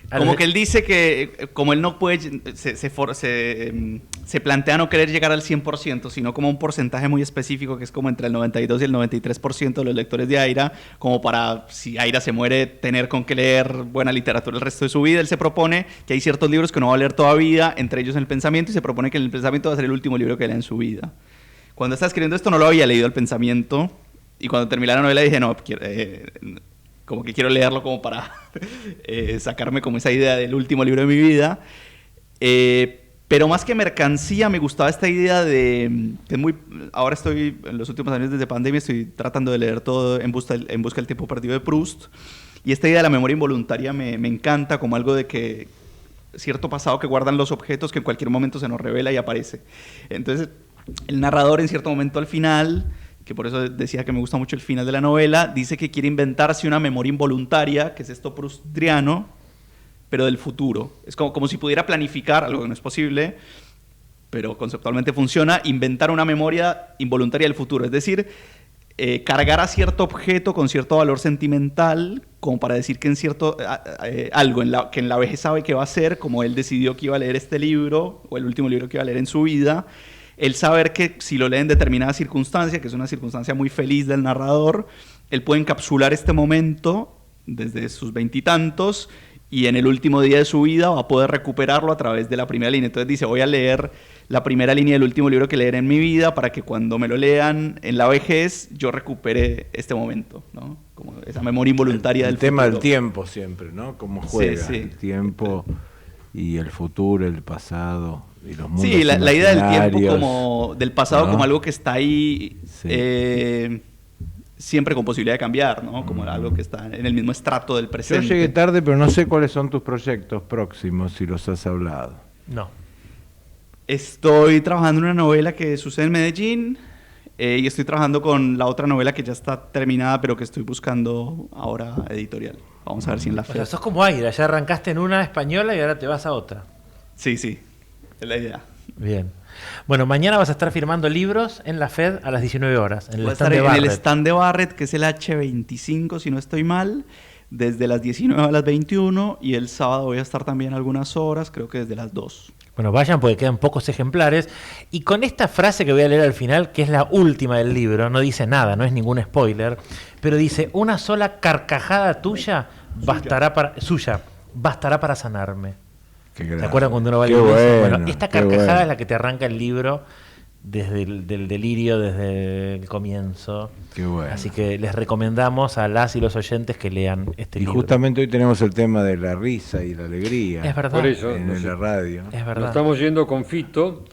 S4: Como que él dice que como él no puede, se plantea no querer llegar al 100%, sino como un porcentaje muy específico que es como entre el 92 y el 93% de los lectores de Aira, como para, si Aira se muere, tener con qué leer buena literatura el resto de su vida. Él se propone que hay ciertos libros que no va a leer todavía, entre ellos El Pensamiento, y se propone que El Pensamiento va a ser el último libro que lea en su vida. Cuando estaba escribiendo esto no lo había leído El Pensamiento, y cuando terminé la novela dije, no, como que quiero leerlo como para sacarme como esa idea del último libro de mi vida. Pero más que mercancía, me gustaba esta idea de... ahora estoy, en los últimos años desde pandemia, estoy tratando de leer todo en busca del tiempo perdido de Proust. Y esta idea de la memoria involuntaria me encanta como algo de que cierto pasado que guardan los objetos que en cualquier momento se nos revela y aparece. Entonces, el narrador en cierto momento al final... que por eso decía que me gusta mucho el final de la novela, dice que quiere inventarse una memoria involuntaria, que es esto proustiano, pero del futuro. Es como si pudiera planificar, algo que no es posible, pero conceptualmente funciona, inventar una memoria involuntaria del futuro. Es decir, cargar a cierto objeto con cierto valor sentimental, como para decir que en cierto algo que en la vejez sabe que va a ser, como él decidió que iba a leer este libro, o el último libro que iba a leer en su vida. El saber que si lo lee en determinada circunstancia, que es una circunstancia muy feliz del narrador, él puede encapsular este momento desde sus 20 y tantos y en el último día de su vida va a poder recuperarlo a través de la primera línea. Entonces dice, voy a leer la primera línea del último libro que leeré en mi vida para que cuando me lo lean en la vejez yo recupere este momento, ¿no? Como esa memoria involuntaria del futuro.
S5: El tema del tiempo siempre, ¿no? Cómo juega el tiempo y el futuro, el pasado... y los mundos
S4: sí, la idea del tiempo como del pasado, ¿no? Como algo que está ahí siempre con posibilidad de cambiar, ¿no? Como algo que está en el mismo estrato del presente.
S5: Yo llegué tarde, pero no sé cuáles son tus proyectos próximos, si los has hablado.
S3: No.
S4: Estoy trabajando en una novela que sucede en Medellín y estoy trabajando con la otra novela que ya está terminada, pero que estoy buscando ahora editorial. Vamos a ver si en la
S3: O
S4: FED.
S3: sea, sos como Aira, ya arrancaste en una española y ahora te vas a otra.
S4: Sí. Es la idea.
S3: Bien. Bueno, mañana vas a estar firmando libros en la FED a las 19 horas. En el
S4: Voy a
S3: stand
S4: estar
S3: de
S4: en
S3: Barrett.
S4: el stand de Barrett, que es el H25, si no estoy mal, desde las 19 a las 21. Y el sábado voy a estar también algunas horas, creo que desde las 2.
S3: Bueno, vayan porque quedan pocos ejemplares. Y con esta frase que voy a leer al final, que es la última del libro, no dice nada, no es ningún spoiler, pero dice, una sola carcajada tuya bastará para sanarme. ¿Te acuerdas cuando uno va a leer eso? Bueno, esta carcajada es la que te arranca el libro desde el delirio, desde el comienzo.
S5: Qué bueno.
S3: Así que les recomendamos a las y los oyentes que lean este libro.
S5: Y justamente hoy tenemos el tema de la risa y la alegría.
S3: Es verdad.
S2: Por eso,
S5: en la radio.
S3: Es verdad.
S2: Nos estamos yendo con Fito.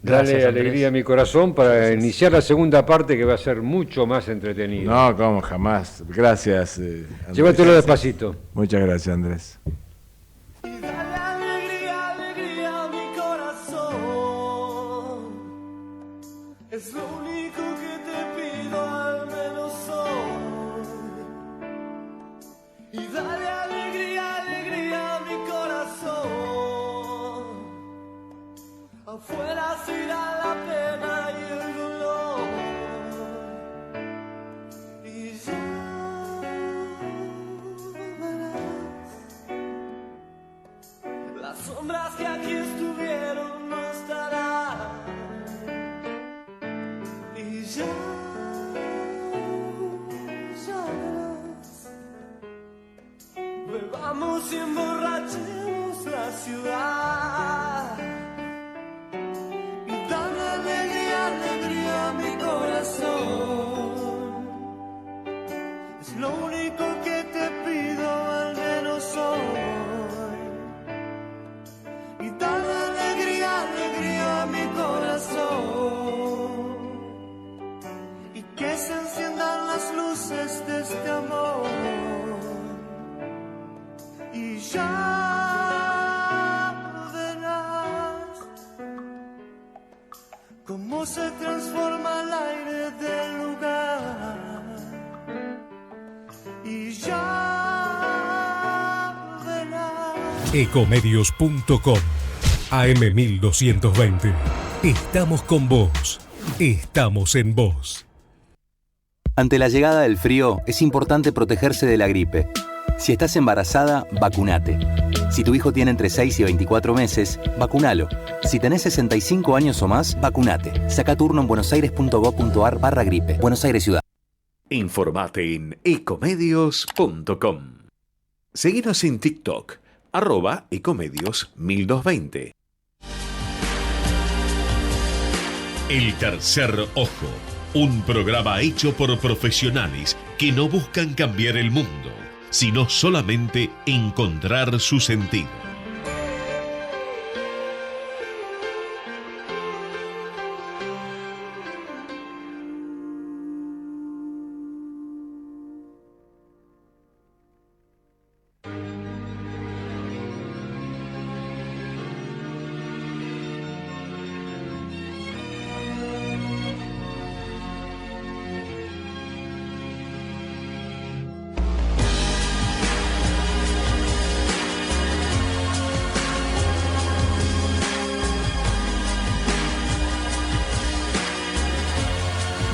S3: Gracias,
S2: Dale
S3: Andrés.
S2: alegría a mi corazón para iniciar la segunda parte que va a ser mucho más entretenida.
S5: No, como jamás. Gracias, Andrés.
S2: Llévatelo despacito.
S5: Muchas gracias, Andrés.
S6: Es lo único que te pido, al menos hoy. Y dale alegría, alegría a mi corazón. Afuera se irá la pena y el dolor. Y ya verás sombras que aquí estuvieron no estarán. Y ya verás. Bebamos y emborrachemos la ciudad. Y dale alegría, alegría a mi corazón. Es lo único que te pido, al menos hoy. Y dale alegría, alegría a mi corazón. Y que se enciendan las luces de este amor. Y ya verás cómo se transforma el aire del lugar. Y ya verás.
S7: Ecomedios.com AM1220. Estamos con vos. Estamos en vos.
S8: Ante la llegada del frío, es importante protegerse de la gripe. Si estás embarazada, vacunate. Si tu hijo tiene entre 6 y 24 meses, vacunalo. Si tenés 65 años o más, vacunate. Saca turno en buenosaires.gov.ar/gripe. Buenos Aires Ciudad.
S1: Informate en ecomedios.com. Seguinos en TikTok, @ecomedios1220. El Tercer Ojo, un programa hecho por profesionales que no buscan cambiar el mundo, sino solamente encontrar su sentido.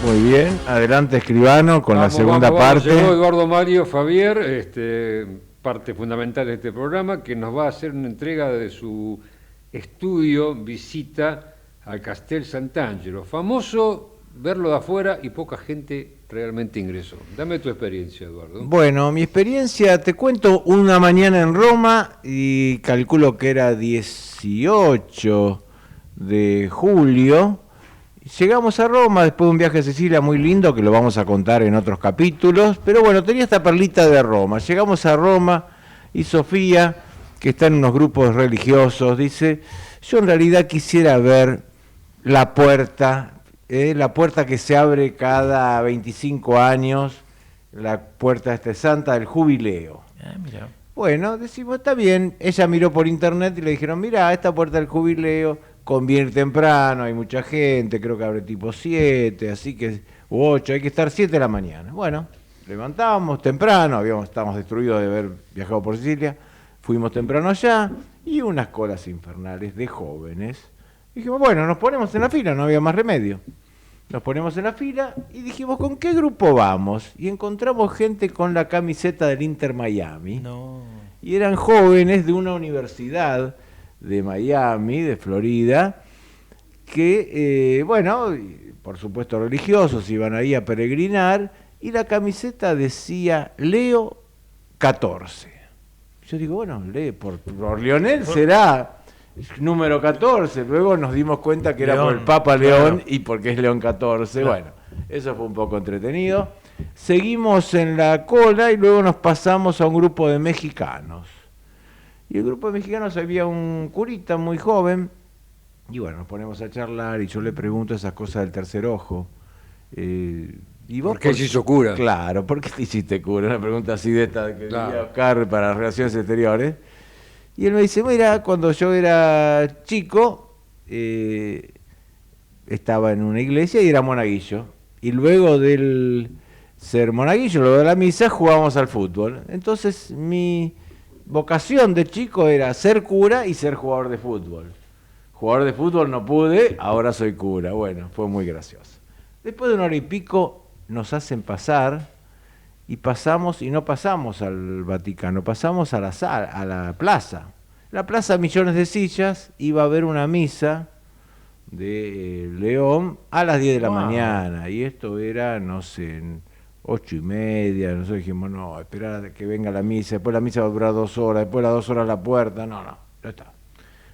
S5: Muy bien, adelante escribano con la segunda parte.
S2: Llegó Eduardo Mario Fabier, parte fundamental de este programa, que nos va a hacer una entrega de su estudio, visita al Castel Sant'Angelo. Famoso verlo de afuera y poca gente realmente ingresó. Dame tu experiencia, Eduardo.
S5: Bueno, mi experiencia, te cuento, una mañana en Roma y calculo que era 18 de julio. Llegamos a Roma después de un viaje a Sicilia muy lindo, que lo vamos a contar en otros capítulos, pero bueno, tenía esta perlita de Roma. Llegamos a Roma y Sofía, que está en unos grupos religiosos, dice, yo en realidad quisiera ver la puerta que se abre cada 25 años, la puerta santa del jubileo.
S3: Mira.
S5: Bueno, decimos, está bien. Ella miró por internet y le dijeron, mira, esta puerta del jubileo conviene temprano, hay mucha gente, creo que abre tipo 7, así que, u 8, hay que estar 7 de la mañana. Bueno, levantamos temprano, estábamos destruidos de haber viajado por Sicilia, fuimos temprano allá y unas colas infernales de jóvenes. Dijimos, bueno, nos ponemos en la fila, no había más remedio. Nos ponemos en la fila y dijimos, ¿con qué grupo vamos? Y encontramos gente con la camiseta del Inter Miami.
S3: No.
S5: Y eran jóvenes de una universidad de Miami, de Florida, que, por supuesto religiosos, iban ahí a peregrinar, y la camiseta decía Leo 14. Yo digo, bueno, por Lionel será número 14, luego nos dimos cuenta que era por el Papa León, claro, y porque es León 14, claro. Bueno, eso fue un poco entretenido. Seguimos en la cola y luego nos pasamos a un grupo de mexicanos. Y el grupo de mexicanos había un curita muy joven, y bueno, nos ponemos a charlar y yo le pregunto esas cosas del tercer ojo. ¿Y vos
S2: ¿Por qué se hizo cura?
S5: Claro, ¿por qué te hiciste cura? Una pregunta así de esta que
S2: claro,
S5: quería Oscar para las relaciones exteriores. Y él me dice, mira, cuando yo era chico, estaba en una iglesia y era monaguillo. Y luego del ser monaguillo, luego de la misa, jugábamos al fútbol. Entonces mi vocación de chico era ser cura y ser jugador de fútbol. Jugador de fútbol no pude, ahora soy cura. Bueno, fue muy gracioso. Después de una hora y pico nos hacen pasar y pasamos, y no pasamos al Vaticano, pasamos a la plaza. La plaza Millones de Sillas iba a haber una misa de León a las 10 de la mañana, y esto era, no sé, 8:30, nosotros dijimos, no, esperar a que venga la misa, después la misa va a durar 2 horas, después las 2 horas la puerta, no, ya está.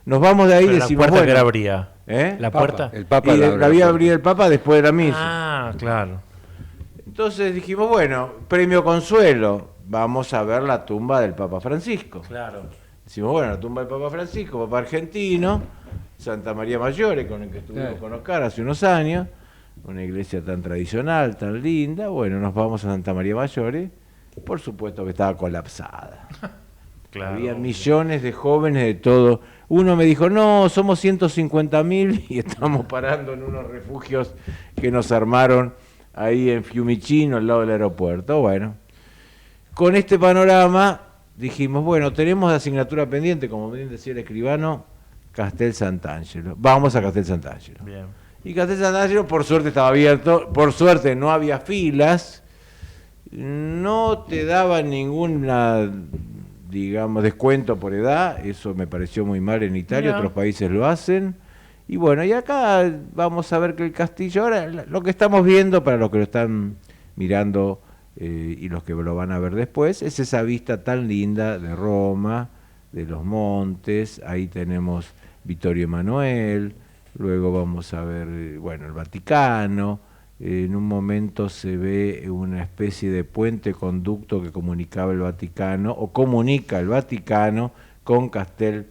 S5: Nos vamos de ahí y
S3: Pero
S5: decimos,
S3: la puerta
S5: bueno,
S3: que abría.
S5: ¿eh?
S3: ¿La
S2: Papa,
S3: puerta?
S2: el Papa
S5: Y
S2: la
S5: la
S2: abre
S5: había
S2: la
S5: abrir el Papa después de la misa.
S3: Ah, claro.
S5: Entonces dijimos, bueno, premio consuelo, vamos a ver la tumba del Papa Francisco.
S3: Claro.
S5: Decimos, bueno, la tumba del Papa Francisco, Papa argentino, Santa María Maggiore, con el que estuvimos con Oscar hace unos años, una iglesia tan tradicional, tan linda. Bueno, nos vamos a Santa María Maggiore, por supuesto que estaba colapsada.
S3: Claro.
S5: Había millones de jóvenes de todo. Uno me dijo, no, somos 150.000 y estamos parando en unos refugios que nos armaron ahí en Fiumicino, al lado del aeropuerto. Bueno, con este panorama dijimos, bueno, tenemos la asignatura pendiente, como bien decía el escribano, Castel Sant'Angelo. Vamos a Castel Sant'Angelo.
S3: Bien.
S5: Y Castel Sant'Angelo, por suerte, estaba abierto, por suerte no había filas, no te daban ninguna, digamos, descuento por edad, eso me pareció muy mal en Italia,
S3: Mirá.
S5: otros países lo hacen. Y bueno, y acá vamos a ver que el castillo, ahora lo que estamos viendo, para los que lo están mirando y los que lo van a ver después, es esa vista tan linda de Roma, de los montes. Ahí tenemos Vittorio Emanuel, luego vamos a ver, bueno, el Vaticano. En un momento se ve una especie de puente conducto que comunicaba el Vaticano, o comunica el Vaticano con Castel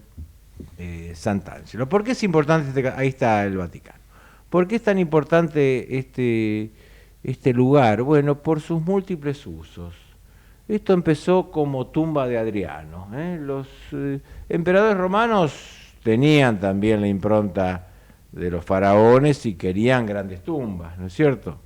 S5: Sant'Angelo. ¿Por qué es importante ahí está el Vaticano? ¿Por qué es tan importante este lugar? Bueno, por sus múltiples usos. Esto empezó como tumba de Adriano. Los emperadores romanos tenían también la impronta de los faraones y querían grandes tumbas, ¿no es cierto?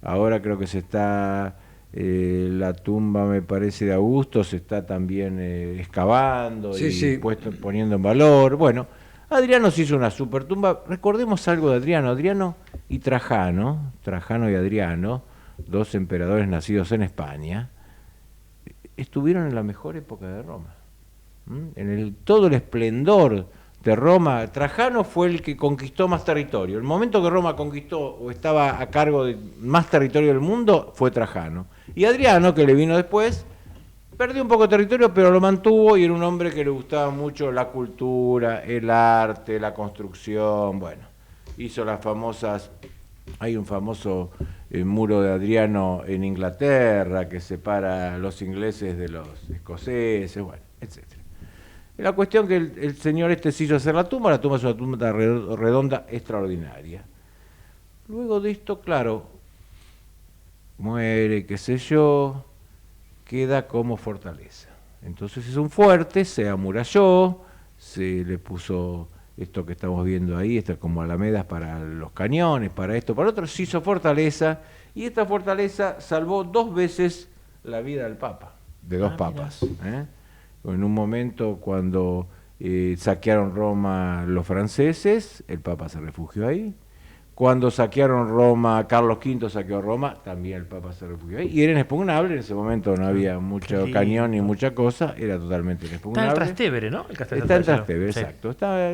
S5: Ahora creo que se está, la tumba, me parece, de Augusto, se está también excavando y poniendo en valor. Bueno, Adriano se hizo una super tumba. Recordemos algo de Adriano. Adriano y Trajano, Trajano y Adriano, dos emperadores nacidos en España, estuvieron en la mejor época de Roma. En todo el esplendor de Roma. Trajano fue el que conquistó más territorio. El momento que Roma conquistó o estaba a cargo de más territorio del mundo fue Trajano. Y Adriano, que le vino después, perdió un poco de territorio, pero lo mantuvo, y era un hombre que le gustaba mucho la cultura, el arte, la construcción. Bueno, hizo las famosas, hay un famoso muro de Adriano en Inglaterra que separa a los ingleses de los escoceses, bueno, etcétera. La cuestión que el señor este se hizo hacer la tumba es una tumba redonda extraordinaria. Luego de esto, claro, muere, qué sé yo, queda como fortaleza. Entonces es un fuerte, se amuralló, se le puso esto que estamos viendo ahí, esto como alamedas para los cañones, para esto, para otro, se hizo fortaleza, y esta fortaleza salvó 2 veces la vida del Papa, de 2 papas. En un momento cuando saquearon Roma los franceses, el Papa se refugió ahí. Cuando saquearon Roma, Carlos V saqueó Roma, también el Papa se refugió ahí. Y era inexpugnable, en ese momento no había mucho cañón ni mucha cosa, era totalmente inexpugnable.
S3: Está en Trastevere, ¿no?
S5: Está en Trastevere, exacto. Está,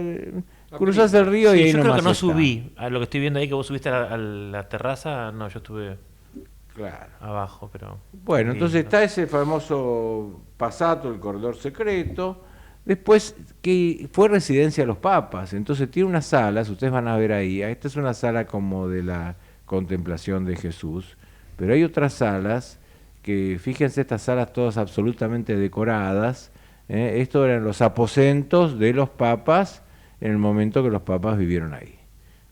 S5: cruzás el río y ahí
S3: yo
S5: nomás
S3: creo que no
S5: está.
S3: subí. A lo que estoy viendo ahí, que vos subiste a la terraza, no, yo estuve abajo, pero...
S5: Bueno, entonces está ese famoso Passato, el corredor secreto. Después, que fue residencia de los papas, entonces tiene unas salas, ustedes van a ver ahí, esta es una sala como de la contemplación de Jesús, pero hay otras salas que, fíjense, estas salas todas absolutamente decoradas, esto eran los aposentos de los papas en el momento que los papas vivieron ahí,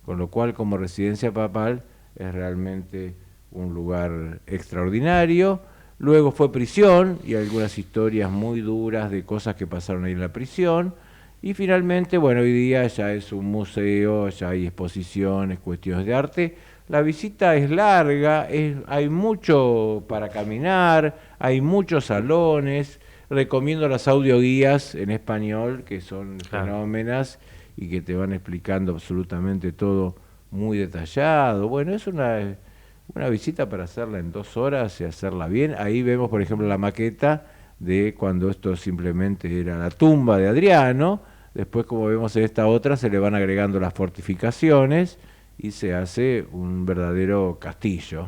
S5: con lo cual como residencia papal es realmente un lugar extraordinario. Luego fue prisión, y algunas historias muy duras de cosas que pasaron ahí en la prisión. Y finalmente, bueno, hoy día ya es un museo, ya hay exposiciones, cuestiones de arte. La visita es larga, hay mucho para caminar, hay muchos salones. Recomiendo las audioguías en español, que son fenómenas y que te van explicando absolutamente todo muy detallado. Bueno, es una visita para hacerla en 2 horas y hacerla bien. Ahí vemos, por ejemplo, la maqueta de cuando esto simplemente era la tumba de Adriano. Después, como vemos en esta otra, se le van agregando las fortificaciones y se hace un verdadero castillo.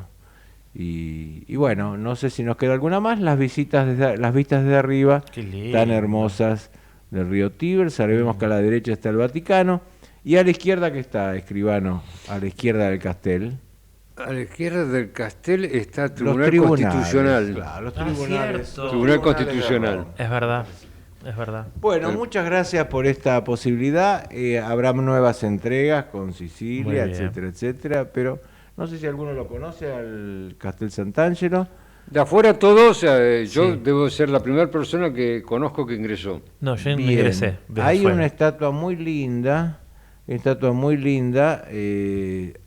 S5: Y bueno, no sé si nos queda alguna más. Las vistas desde arriba, tan hermosas, del río Tíber. Sabemos que a la derecha está el Vaticano. Y a la izquierda, ¿qué está, escribano? A la izquierda del Castel.
S2: A la izquierda del Castel está el
S5: Los
S2: Tribunal
S5: tribunales,
S2: Constitucional.
S5: claro, los tribunales.
S3: cierto.
S2: Tribunal
S5: Tribunales
S2: Constitucional.
S5: de Roma.
S3: Es verdad, es verdad.
S5: Bueno, muchas gracias por esta posibilidad. Habrá nuevas entregas con
S3: Muy
S5: Sicilia,
S3: bien.
S5: etcétera, etcétera. Pero no sé si alguno lo conoce, al Castel Sant'Angelo.
S2: De afuera todo, o sea, yo
S3: Sí.
S2: debo ser la primera persona que conozco que ingresó.
S3: No, yo
S5: Bien.
S3: ingresé. desde
S5: Hay
S3: afuera.
S5: una estatua muy linda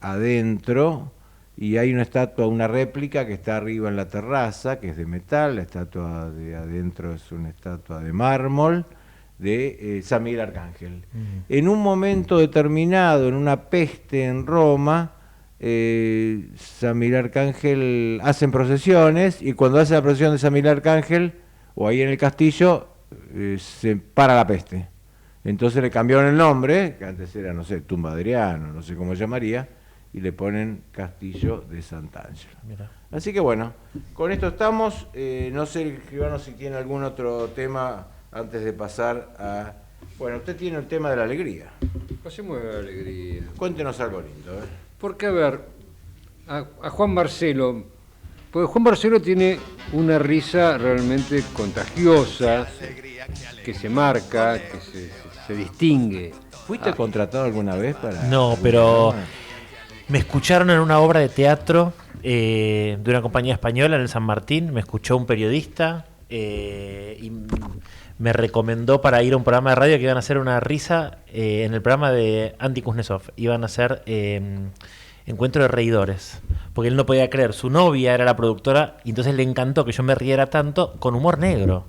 S5: adentro, y hay una estatua, una réplica que está arriba en la terraza, que es de metal. La estatua de adentro es una estatua de mármol de San Miguel Arcángel. En un momento determinado, en una peste en Roma, San Miguel Arcángel hacen procesiones, y cuando hace la procesión de San Miguel Arcángel, o ahí en el castillo, se para la peste. Entonces le cambiaron el nombre, que antes era, no sé, Tumba Adriano, no sé cómo se llamaría, y le ponen Castillo de Sant'Angelo.
S3: Mirá.
S5: Así que bueno, con esto estamos. No sé, escribano, si tiene algún otro tema antes de pasar a... Bueno, usted tiene el tema de la alegría.
S2: Pasemos a la alegría.
S5: Cuéntenos algo lindo.
S2: Porque, a ver, a Juan Marcelo, porque Juan Marcelo tiene una risa realmente contagiosa, que se marca, que se distingue.
S5: ¿Fuiste contratado alguna vez para...?
S3: No, pero me escucharon en una obra de teatro de una compañía española en el San Martín. Me escuchó un periodista y me recomendó para ir a un programa de radio que iban a hacer una risa en el programa de Andy Kuznetsov. Iban a hacer encuentro de reidores, porque él no podía creer. Su novia era la productora y entonces le encantó que yo me riera tanto con humor negro.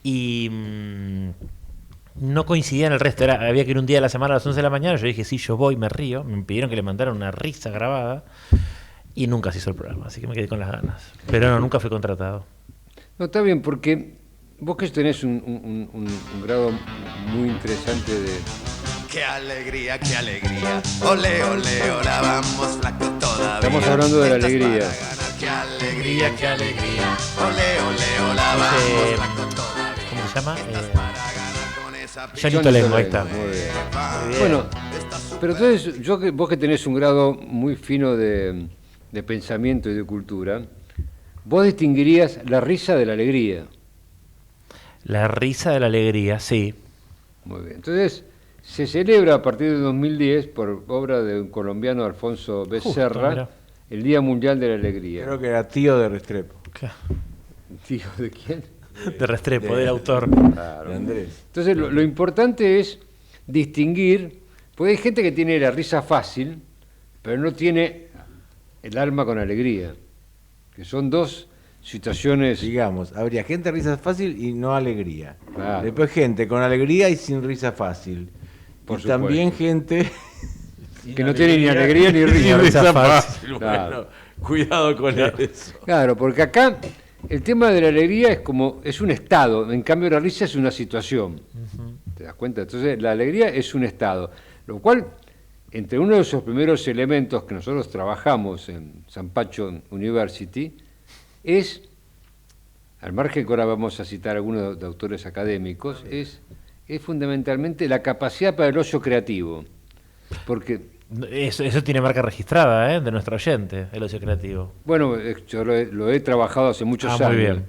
S3: Y no coincidía en el resto. Había que ir un día de la semana a las 11 de la mañana. Yo dije, sí, yo voy, me río. Me pidieron que le mandara una risa grabada y nunca se hizo el programa, así que me quedé con las ganas. Pero no, nunca fui contratado.
S2: No, está bien, porque vos que tenés un grado muy interesante de...
S6: Qué alegría, ole, ole, hola, vamos flaco todavía.
S2: Estamos hablando de la
S6: Estás
S2: alegría.
S6: para ganar. Qué alegría, ole, ole, hola, vamos flaco todavía.
S3: ¿Cómo se llama?
S6: Estás para ganar con esa
S3: Johnny
S2: Johnny
S3: Tolengo, ahí
S2: Tolengo,
S3: está.
S2: muy bien.
S3: Muy bien.
S2: Bueno, pero entonces, vos que tenés un grado muy fino de pensamiento y de cultura, vos distinguirías la risa de la alegría.
S3: La risa de la alegría, sí.
S2: Muy bien. Entonces, se celebra a partir de 2010, por obra de un colombiano, Alfonso Becerra,
S3: mirá.
S2: el Día Mundial de la Alegría.
S5: Creo que era tío de Restrepo,
S3: Claro.
S2: ¿Tío de quién?
S3: De Restrepo, del autor.
S2: Claro.
S5: de Andrés.
S2: Entonces, lo importante es distinguir, porque hay gente que tiene la risa fácil, pero no tiene el alma con alegría, que son dos situaciones...
S5: Digamos, habría gente risa fácil y no alegría.
S2: Claro.
S5: Después gente con alegría y sin risa fácil.
S2: Por
S5: y también
S2: supuesto.
S5: gente
S2: que no tiene ni alegría ni risa.
S5: risa
S3: fácil.
S5: fácil.
S2: Claro.
S5: Bueno, cuidado con eso.
S2: Claro, porque acá el tema de la alegría es un estado, en cambio la risa es una situación. ¿Te das cuenta? Entonces la alegría es un estado, lo cual, entre uno de esos primeros elementos que nosotros trabajamos en San Pacho University, es, al margen que ahora vamos a citar algunos de autores académicos, es fundamentalmente la capacidad para el ocio creativo. Porque
S3: Eso tiene marca registrada, de nuestro oyente, el ocio creativo.
S2: bueno, yo lo he trabajado hace muchos años.
S3: Muy bien.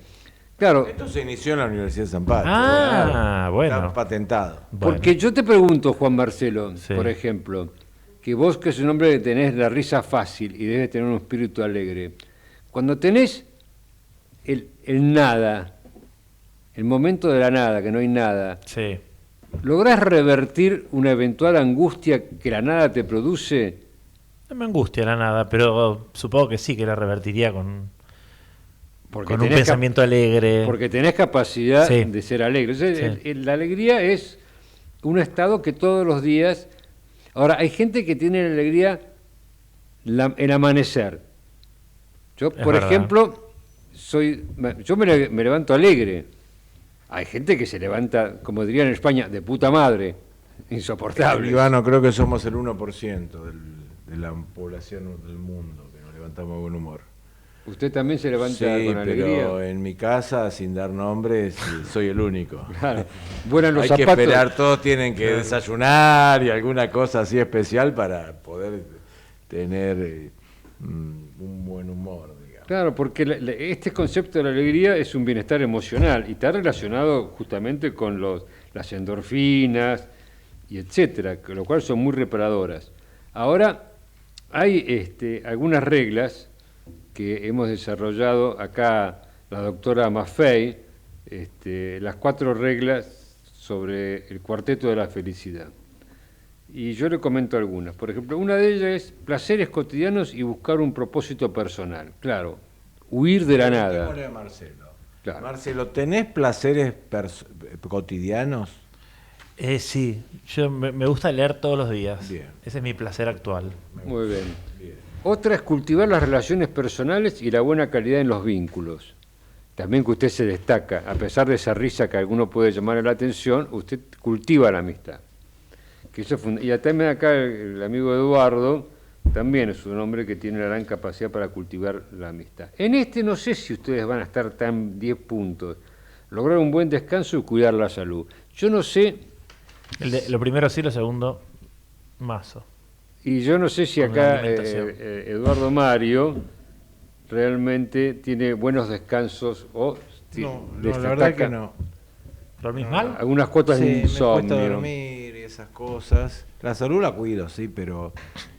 S2: Claro,
S5: Esto se inició en la Universidad de San Pacho.
S3: Ah, bueno.
S5: Está patentado.
S3: Bueno.
S2: porque yo te pregunto, Juan Marcelo,
S3: Sí.
S2: por ejemplo, que vos que es un hombre que tenés la risa fácil y debes tener un espíritu alegre, cuando tenés el nada, el momento de la nada, que no hay nada,
S3: Sí.
S2: ¿lográs revertir una eventual angustia que la nada te produce?
S3: No me angustia la nada, pero supongo que sí, que la revertiría con un
S2: tenés
S3: pensamiento alegre.
S2: Porque tenés capacidad
S3: Sí.
S2: de ser alegre. Entonces,
S3: Sí.
S2: la alegría es un estado que todos los días... Ahora, hay gente que tiene la alegría el amanecer. Yo,
S3: Es
S2: por
S3: verdad.
S2: ejemplo, yo me levanto alegre. hay gente que se levanta, como dirían en España, de puta madre, insoportable.
S5: Ivano, creo que somos el 1% de la población del mundo que nos levantamos de buen humor.
S2: ¿Usted también se levanta
S5: Sí,
S2: con alegría?
S5: pero en mi casa, sin dar nombres, soy el único.
S2: Claro. Vuelan los
S5: Hay
S2: zapatos.
S5: que esperar, todos tienen que desayunar y alguna cosa así especial para poder tener un buen humor, digamos.
S2: Claro, porque este concepto de la alegría es un bienestar emocional y está relacionado justamente con las endorfinas y etcétera, lo cual son muy reparadoras. Ahora, hay algunas reglas que hemos desarrollado acá la doctora Maffei, las 4 reglas sobre el cuarteto de la felicidad. Y yo le comento algunas. Por ejemplo, una de ellas es placeres cotidianos y buscar un propósito personal. Claro, huir de la nada.
S5: Preguntémosle a Marcelo.
S2: Claro.
S5: Marcelo, ¿tenés placeres cotidianos?
S3: Sí, yo me gusta leer todos los días.
S5: Bien.
S3: Ese es mi placer actual.
S2: Muy bien. Otra es cultivar las relaciones personales y la buena calidad en los vínculos. También que usted se destaca, a pesar de esa risa que a alguno puede llamar la atención, usted cultiva la amistad. Que eso y también acá el amigo Eduardo también es un hombre que tiene una gran capacidad para cultivar la amistad. En no sé si ustedes van a estar tan 10 puntos. Lograr un buen descanso y cuidar la salud. Yo no sé...
S3: Lo primero sí, lo segundo, mazo.
S2: Y yo no sé si
S3: Con la
S2: acá
S3: alimentación.
S2: Eduardo Mario realmente tiene buenos descansos o
S5: la verdad que no.
S3: ¿Dormís mal?
S2: algunas cuotas de
S5: Sí, me cuesta
S2: insomnio.
S5: dormir y esas cosas. La salud la cuido, sí, pero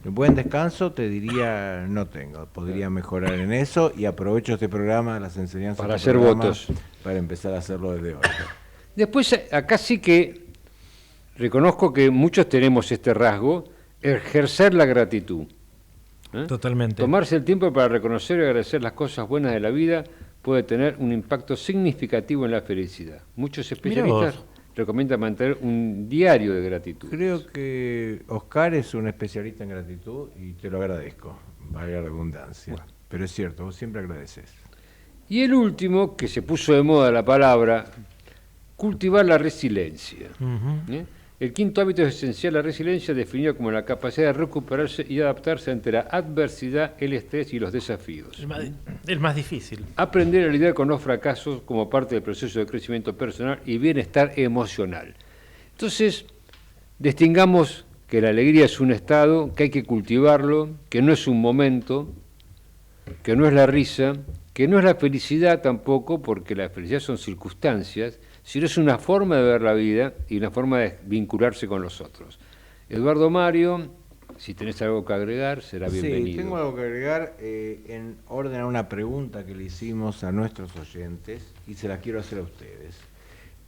S5: un buen descanso te diría no tengo. Podría mejorar en eso y aprovecho este programa, las enseñanzas
S2: Para
S5: de este
S2: hacer
S5: programa,
S2: votos.
S5: para empezar a hacerlo desde hoy.
S2: Después acá sí que reconozco que muchos tenemos este rasgo, ejercer la gratitud.
S3: Totalmente.
S2: Tomarse el tiempo para reconocer y agradecer las cosas buenas de la vida puede tener un impacto significativo en la felicidad. Muchos especialistas
S3: vos.
S2: recomiendan mantener un diario de gratitud.
S5: Creo que Oscar es un especialista en gratitud y te lo agradezco, valga la redundancia. Pero es cierto, vos siempre agradeces.
S2: Y el último, que se puso de moda la palabra, cultivar la resiliencia.
S3: Ujú.
S2: El quinto hábito es esencial, la resiliencia, definido como la capacidad de recuperarse y adaptarse ante la adversidad, el estrés y los desafíos.
S3: El más difícil.
S2: Aprender a lidiar con los fracasos como parte del proceso de crecimiento personal y bienestar emocional. Entonces, distingamos que la alegría es un estado, que hay que cultivarlo, que no es un momento, que no es la risa, que no es la felicidad tampoco, porque la felicidad son circunstancias, sino es una forma de ver la vida y una forma de vincularse con los otros. Eduardo Mario, si tenés algo que agregar, será bienvenido.
S5: Sí, tengo algo que agregar en orden a una pregunta que le hicimos a nuestros oyentes y se la quiero hacer a ustedes.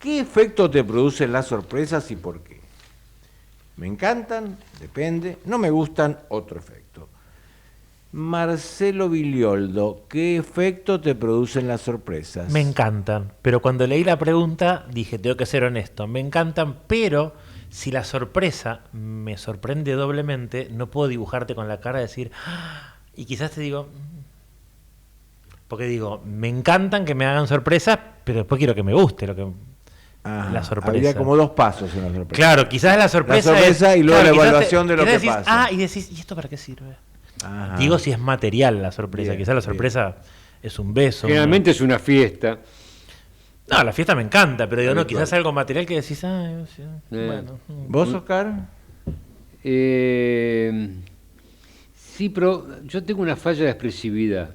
S5: ¿Qué efecto te producen las sorpresas y por qué? Me encantan, depende, no me gustan, otro efecto. Marcelo Vilioldo, ¿qué efecto te producen las sorpresas?
S3: Me encantan, pero cuando leí la pregunta dije, tengo que ser honesto, me encantan, pero si la sorpresa me sorprende doblemente, no puedo dibujarte con la cara y decir, "Ah", y quizás te digo, porque digo, me encantan que me hagan sorpresas, pero después quiero que me guste lo que la sorpresa.
S5: Habría como 2 pasos en la sorpresa.
S3: Claro, quizás la sorpresa,
S5: y luego
S3: claro,
S5: la
S3: quizás
S5: evaluación de lo
S3: quizás
S5: que
S3: decís,
S5: pasa.
S3: y decís, ¿y esto para qué sirve?
S5: Ajá.
S3: Digo si es material la sorpresa,
S5: Bien,
S3: quizás la sorpresa es un beso.
S2: Generalmente es una fiesta.
S3: No, la fiesta me encanta, pero digo, no,
S2: Habitual.
S3: quizás algo material que decís, sí, bueno.
S5: ¿Vos, Oscar?
S2: Sí, pero yo tengo una falla de expresividad.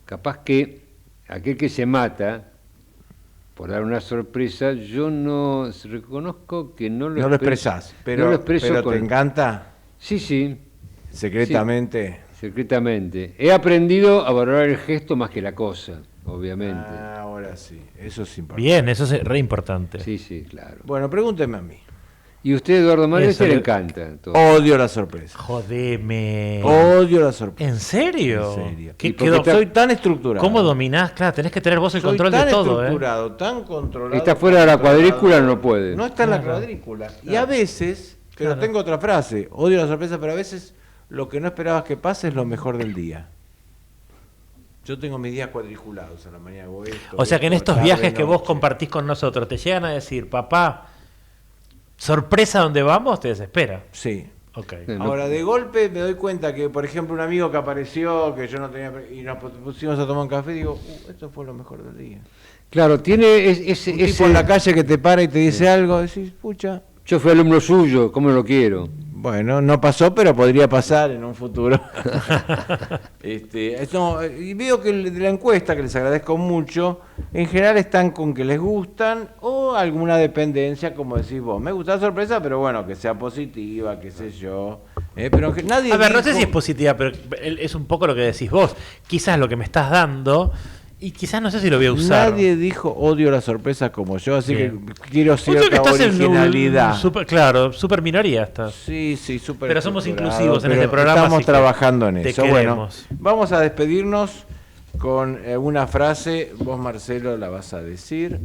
S2: Capaz que aquel que se mata por dar una sorpresa, yo no reconozco que no lo
S5: No lo expresás, pero,
S2: no lo expreso
S5: pero
S2: con-
S5: te encanta
S2: Sí,
S5: secretamente.
S2: secretamente. He aprendido a valorar el gesto más que la cosa, obviamente.
S5: Ahora sí, eso es importante.
S3: Bien, eso es re importante.
S2: Sí, claro.
S5: Bueno, pregúnteme a mí.
S2: Y usted, Eduardo Mario, a
S3: Eso
S2: usted le
S3: le-
S2: encanta. todo.
S5: Odio la sorpresa.
S3: Jodeme.
S5: Odio la sorpresa.
S3: ¿En serio?
S5: En serio.
S3: ¿Qué
S2: Y porque
S3: quedó?
S5: Soy tan estructurado.
S3: ¿Cómo dominás? Claro, tenés que tener vos el
S5: Soy
S3: control
S5: tan
S3: de todo,
S5: estructurado, tan controlado.
S2: Está fuera de la cuadrícula, no puede.
S5: No está en la
S3: Claro.
S5: cuadrícula. Y a veces, pero
S3: Claro.
S5: tengo otra frase, odio la sorpresa, pero a veces lo que no esperabas que pase es lo mejor del día. Yo tengo mis días cuadriculados, a la mañana hago esto.
S3: O sea que en estos
S5: tarde,
S3: viajes que vos
S5: noche.
S3: compartís con nosotros, te llegan a decir, papá, sorpresa dónde vamos, te desespera.
S5: Sí.
S3: Ok.
S5: Ahora, de golpe me doy cuenta que, por ejemplo, un amigo que apareció, que yo no tenía, y nos pusimos a tomar un café, digo, esto fue lo mejor del día.
S2: Claro, tiene
S5: Un tipo en la calle que te para y te dice algo, decís, pucha.
S2: Yo fui alumno suyo, ¿cómo lo quiero?
S5: Bueno, no pasó, pero podría pasar en un futuro. Y veo que de la encuesta, que les agradezco mucho, en general están con que les gustan o alguna dependencia, como decís vos. Me gusta la sorpresa, pero bueno, que sea positiva, qué sé yo. Pero que nadie
S3: A ver, no sé
S5: dijo-
S3: si es positiva, pero es un poco lo que decís vos. Quizás lo que me estás dando, y quizás no sé si lo voy a usar.
S5: Nadie dijo odio la sorpresa como yo, así
S3: Bien.
S5: que quiero
S3: Vos creo
S5: cierta
S3: que estás en
S5: originalidad.
S3: claro, super minoría estás.
S5: Sí, súper
S3: Pero somos
S5: estructurado,
S3: inclusivos en
S5: pero
S3: este programa,
S5: Estamos
S3: así que
S5: trabajando en
S3: te
S5: eso. Bueno,
S3: queremos.
S5: vamos a despedirnos con una frase. Vos, Marcelo, la vas a decir.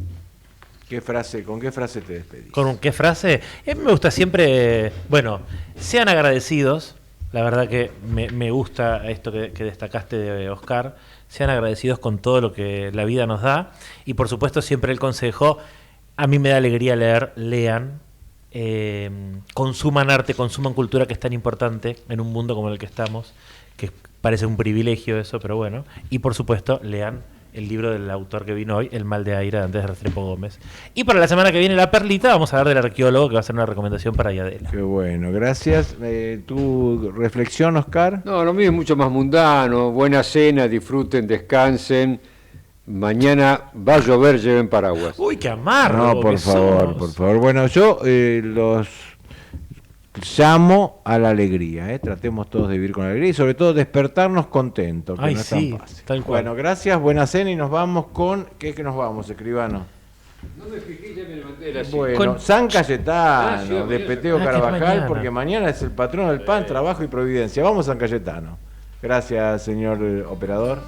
S5: ¿Con qué frase te despedís?
S3: ¿Con qué frase? Me gusta siempre, bueno, sean agradecidos. La verdad que me gusta esto que destacaste de Oscar. Sean agradecidos con todo lo que la vida nos da. Y por supuesto siempre el consejo, a mí me da alegría leer, lean, consuman arte, consuman cultura, que es tan importante en un mundo como el que estamos, que parece un privilegio eso, pero bueno. Y por supuesto lean el libro del autor que vino hoy, El mal de aire, de Andrés Restrepo Gómez. Y para la semana que viene, La Perlita, vamos a hablar del arqueólogo, que va a ser una recomendación para Yadela.
S5: Qué bueno, gracias. ¿Tu reflexión, Oscar?
S2: No, lo mío es mucho más mundano. Buena cena, disfruten, descansen. Mañana va a llover, lleven paraguas.
S3: Uy, qué amargo.
S5: No, por
S3: que
S5: favor,
S3: sos.
S5: por favor. Bueno, yo los llamo a la alegría, tratemos todos de vivir con alegría y sobre todo despertarnos contentos, que
S3: Ay,
S5: no es
S3: sí,
S5: tan fácil.
S3: tal cual.
S5: Bueno, gracias, buena cena y nos vamos con... ¿Qué es que nos vamos, escribano?
S2: No me fijé, ya me levanté de la
S5: Bueno,
S3: Con-
S5: San Cayetano,
S2: sí,
S5: de
S2: mañana.
S5: Peteo
S3: Ah, que es
S5: Carvajal,
S3: mañana.
S5: porque mañana es el patrono del pan, trabajo y providencia. Vamos, San Cayetano. Gracias, señor operador.